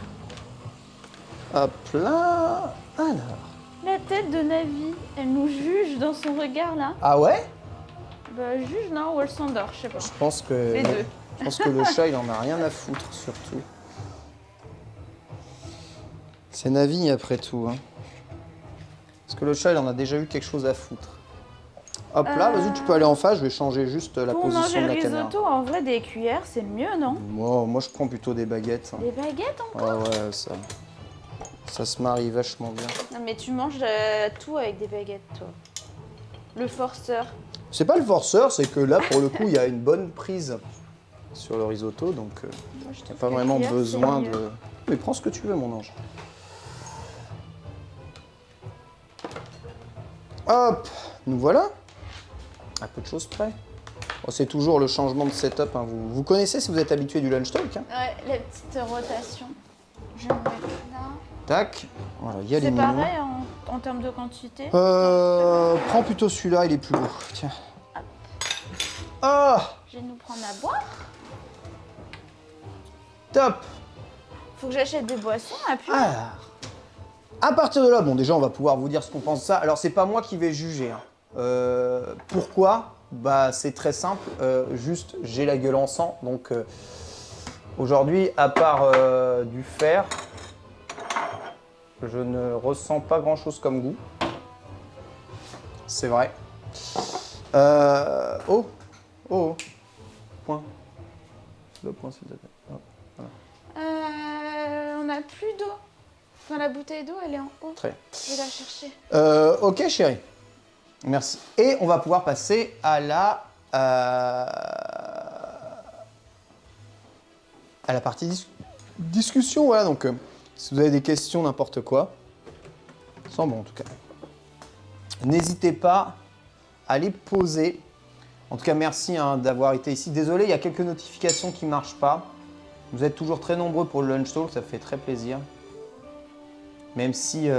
Speaker 1: Hop là. Alors.
Speaker 2: La tête de Navi, elle nous juge dans son regard là.
Speaker 1: Ah ouais?
Speaker 2: Bah, juge non, ou elle s'endort, je sais pas.
Speaker 1: Je pense que.
Speaker 2: Les deux.
Speaker 1: Je pense que le chat, il en a rien à foutre, surtout. C'est Navi après tout. Hein. Parce que le chat, il en a déjà eu quelque chose à foutre. Hop là, vas-y, tu peux aller en face, je vais changer juste la
Speaker 2: Pour
Speaker 1: position
Speaker 2: manger
Speaker 1: de
Speaker 2: le
Speaker 1: la caméra.
Speaker 2: risotto, en vrai, des cuillères, c'est le mieux, non?
Speaker 1: Moi, je prends plutôt des baguettes. Hein.
Speaker 2: Des baguettes encore?
Speaker 1: Ah ouais, ça se marie vachement bien.
Speaker 2: Non, mais tu manges tout avec des baguettes, toi. Le forceur.
Speaker 1: C'est pas le forceur, c'est que là, pour le coup, il y a une bonne prise sur le risotto, donc
Speaker 2: Moi, je
Speaker 1: t'as
Speaker 2: trouve
Speaker 1: pas
Speaker 2: que la
Speaker 1: vraiment
Speaker 2: cuillère,
Speaker 1: besoin
Speaker 2: c'est mieux.
Speaker 1: de... Mais prends ce que tu veux, mon ange. Hop, nous voilà. À peu de choses près. Oh, c'est toujours le changement de setup. Hein. Vous connaissez si vous êtes habitué du lunch talk. Hein.
Speaker 2: Ouais, la petite rotation. Je vais me mettre là.
Speaker 1: Tac, voilà, il y a les
Speaker 2: C'est
Speaker 1: mignons.
Speaker 2: pareil en termes de quantité.
Speaker 1: Prends plutôt celui-là, il est plus lourd. Tiens. Ah,
Speaker 2: Je vais nous prendre à boire.
Speaker 1: top.
Speaker 2: Faut que j'achète des boissons à plus.
Speaker 1: Alors, à partir de là, bon, déjà, on va pouvoir vous dire ce qu'on pense de ça. Alors, c'est pas moi qui vais juger. Hein. Pourquoi? Bah, c'est très simple. Juste, j'ai la gueule en sang. Donc, aujourd'hui, à part du fer, je ne ressens pas grand-chose comme goût. C'est vrai. Oh. Point. Le point, s'il te plaît. Hop.
Speaker 2: On n'a plus d'eau. Dans la bouteille d'eau, elle est en haut.
Speaker 1: Très.
Speaker 2: Je vais la chercher.
Speaker 1: Ok, chérie. Merci. Et on va pouvoir passer à la partie discussion. Voilà, donc si vous avez des questions, n'importe quoi, sans bon en tout cas, n'hésitez pas à les poser. En tout cas, merci hein, d'avoir été ici. Désolé, il y a quelques notifications qui ne marchent pas. Vous êtes toujours très nombreux pour le lunch talk, ça fait très plaisir. Même si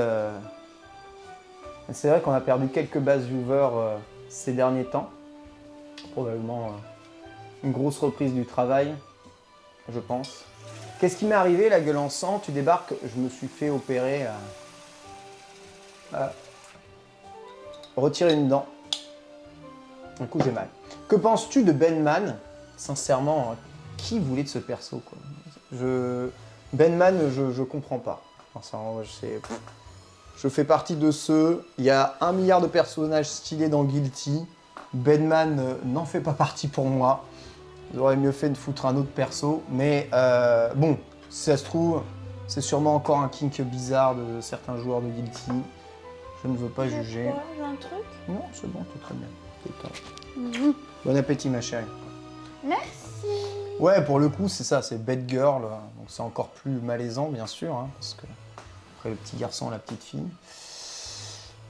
Speaker 1: C'est vrai qu'on a perdu quelques bases viewers ces derniers temps. Probablement une grosse reprise du travail, je pense. Qu'est-ce qui m'est arrivé, la gueule en sang? Tu débarques, je me suis fait opérer retirer une dent. Du coup, j'ai mal. Que penses-tu de Benman? Sincèrement, qui voulait de ce perso, quoi? Benman, je comprends pas. Sincèrement, je fais partie de ceux... Il y a 1 milliard de personnages stylés dans Guilty. Benman n'en fait pas partie pour moi. J'aurais mieux fait de foutre un autre perso. Mais bon, si ça se trouve, c'est sûrement encore un kink bizarre de certains joueurs de Guilty. Je ne veux pas juger.
Speaker 2: J'ai un truc.
Speaker 1: Non, c'est bon, tout très bien. Bon appétit, ma chérie.
Speaker 2: Merci.
Speaker 1: Ouais, pour le coup, c'est ça, c'est Bad Girl. Donc c'est encore plus malaisant, bien sûr, hein, parce que après le petit garçon, la petite fille.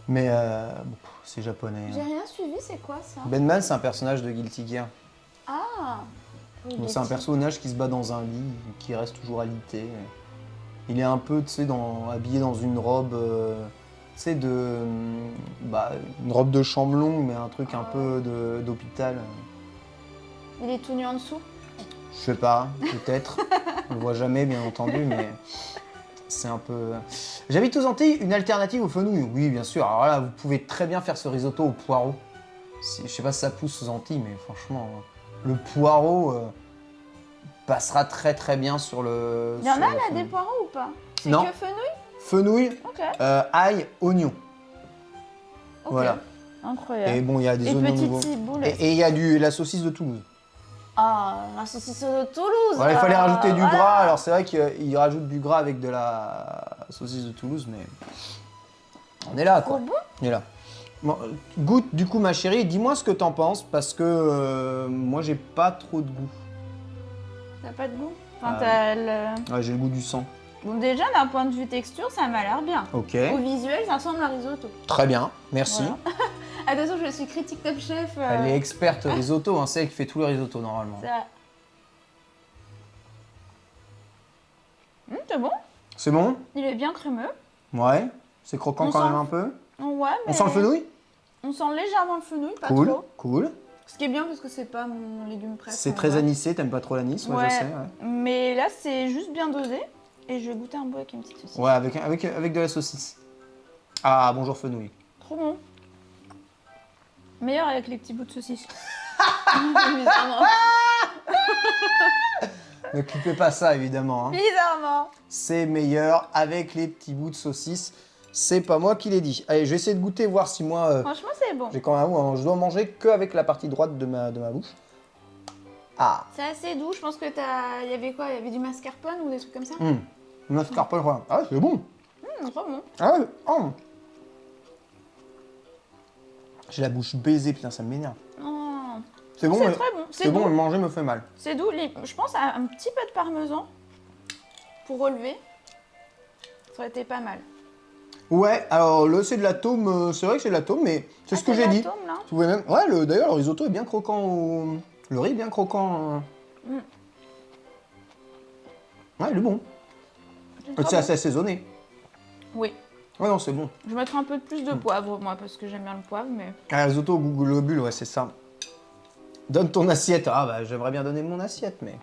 Speaker 1: Mais bon, c'est japonais.
Speaker 2: J'ai rien suivi, c'est quoi ça?
Speaker 1: Benman, c'est un personnage de Guilty Gear.
Speaker 2: Ah.
Speaker 1: Donc c'est un personnage qui se bat dans un lit, qui reste toujours alité. Il est un peu, tu sais, habillé dans une robe, tu sais, une robe de chambre longue, mais un truc un peu d'hôpital.
Speaker 2: Il est tout nu en dessous?
Speaker 1: Je sais pas, peut-être. On le voit jamais, bien entendu, mais c'est un peu... J'habite aux Antilles, une alternative au fenouil. Oui, bien sûr. Alors là, vous pouvez très bien faire ce risotto au poireau. Je sais pas si ça pousse aux Antilles, mais franchement, le poireau passera très très bien sur le...
Speaker 2: Il y en a là des poireaux ou pas? C'est
Speaker 1: Non.
Speaker 2: que fenouil?
Speaker 1: Fenouil,
Speaker 2: Ok.
Speaker 1: ail, oignon.
Speaker 2: Ok.
Speaker 1: Voilà.
Speaker 2: Incroyable.
Speaker 1: Et bon, il y a des
Speaker 2: Et
Speaker 1: oignons
Speaker 2: petite
Speaker 1: nouveaux.
Speaker 2: ciboule.
Speaker 1: Et il y a la saucisse de Toulouse.
Speaker 2: Ah, la saucisse de Toulouse.
Speaker 1: Voilà, il fallait rajouter du
Speaker 2: voilà.
Speaker 1: gras. Alors c'est vrai qu'il rajoute du gras avec de la saucisse de Toulouse, mais on est là, quoi.
Speaker 2: Trop bon.
Speaker 1: On est là. Bon, goûte du coup, ma chérie, dis-moi ce que t'en penses, parce que moi j'ai pas trop de goût.
Speaker 2: T'as pas de goût? Enfin, t'as le...
Speaker 1: Ouais, j'ai le goût du sang.
Speaker 2: Bon, déjà, d'un point de vue texture, ça m'a l'air bien.
Speaker 1: Ok.
Speaker 2: Au visuel, ça ressemble à un risotto.
Speaker 1: Très bien, merci.
Speaker 2: Voilà. Attention, je suis critique Top Chef.
Speaker 1: Elle est experte risotto, hein, c'est elle qui fait tous les risottos normalement.
Speaker 2: C'est bon.
Speaker 1: C'est bon?
Speaker 2: Il est bien crémeux.
Speaker 1: Ouais. C'est croquant
Speaker 2: On
Speaker 1: quand
Speaker 2: sent-
Speaker 1: même un peu.
Speaker 2: Ouais, mais...
Speaker 1: On sent le fenouil?
Speaker 2: On sent légèrement le fenouil, pas
Speaker 1: Cool,
Speaker 2: trop.
Speaker 1: cool.
Speaker 2: Ce qui est bien parce que c'est pas mon légume préféré.
Speaker 1: C'est très anisé, t'aimes pas trop l'anis, ouais, je sais. Ouais,
Speaker 2: Mais là, c'est juste bien dosé. Et je vais goûter un bout avec une petite saucisse.
Speaker 1: ouais avec de la saucisse. Ah, bonjour fenouil.
Speaker 2: Trop bon. Meilleur avec les petits bouts de saucisse. Bizarrement.
Speaker 1: Ne clipez pas ça, évidemment. Hein.
Speaker 2: Bizarrement.
Speaker 1: C'est meilleur avec les petits bouts de saucisse. C'est pas moi qui l'ai dit. Allez, je vais essayer de goûter, voir si moi...
Speaker 2: Franchement, c'est bon.
Speaker 1: j'ai quand même, je dois manger qu'avec la partie droite de ma bouche. Ah.
Speaker 2: C'est assez doux. Je pense que il y avait quoi? Il y avait du mascarpone ou des trucs comme ça?
Speaker 1: Mascarpone, voilà. Ah, c'est bon.
Speaker 2: Trop bon.
Speaker 1: Ah, ouais. Oh. J'ai la bouche baisée, putain, ça m'énerve.
Speaker 2: Oh.
Speaker 1: C'est bon,
Speaker 2: C'est
Speaker 1: mais...
Speaker 2: très bon.
Speaker 1: C'est bon, mais manger me fait mal.
Speaker 2: C'est doux. Je pense à un petit peu de parmesan pour relever. Ça aurait été pas mal.
Speaker 1: Ouais, alors là, c'est de la tome, c'est vrai que c'est de la tome, mais c'est ce que j'ai dit.
Speaker 2: Là.
Speaker 1: Tu pouvais même... Ouais, d'ailleurs, le risotto est bien croquant. Le riz est bien croquant. Ouais, il est bon. C'est assez assaisonné.
Speaker 2: Oui.
Speaker 1: Ouais, non, c'est bon.
Speaker 2: Je mettrai un peu plus de poivre, moi, parce que j'aime bien le poivre, mais...
Speaker 1: Ah, risotto au goût globule, ouais, c'est ça. Donne ton assiette. Ah, bah, j'aimerais bien donner mon assiette, mais...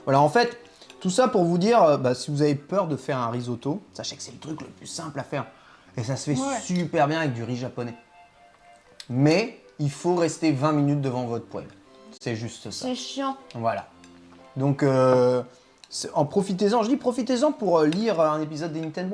Speaker 1: Voilà, en fait, tout ça pour vous dire, si vous avez peur de faire un risotto, sachez que c'est le truc le plus simple à faire. Et ça se fait super bien avec du riz japonais. Mais il faut rester 20 minutes devant votre poêle. C'est juste ça.
Speaker 2: C'est chiant.
Speaker 1: Voilà. Donc, en profitez-en. Je dis profitez-en pour lire un épisode des Nintendo.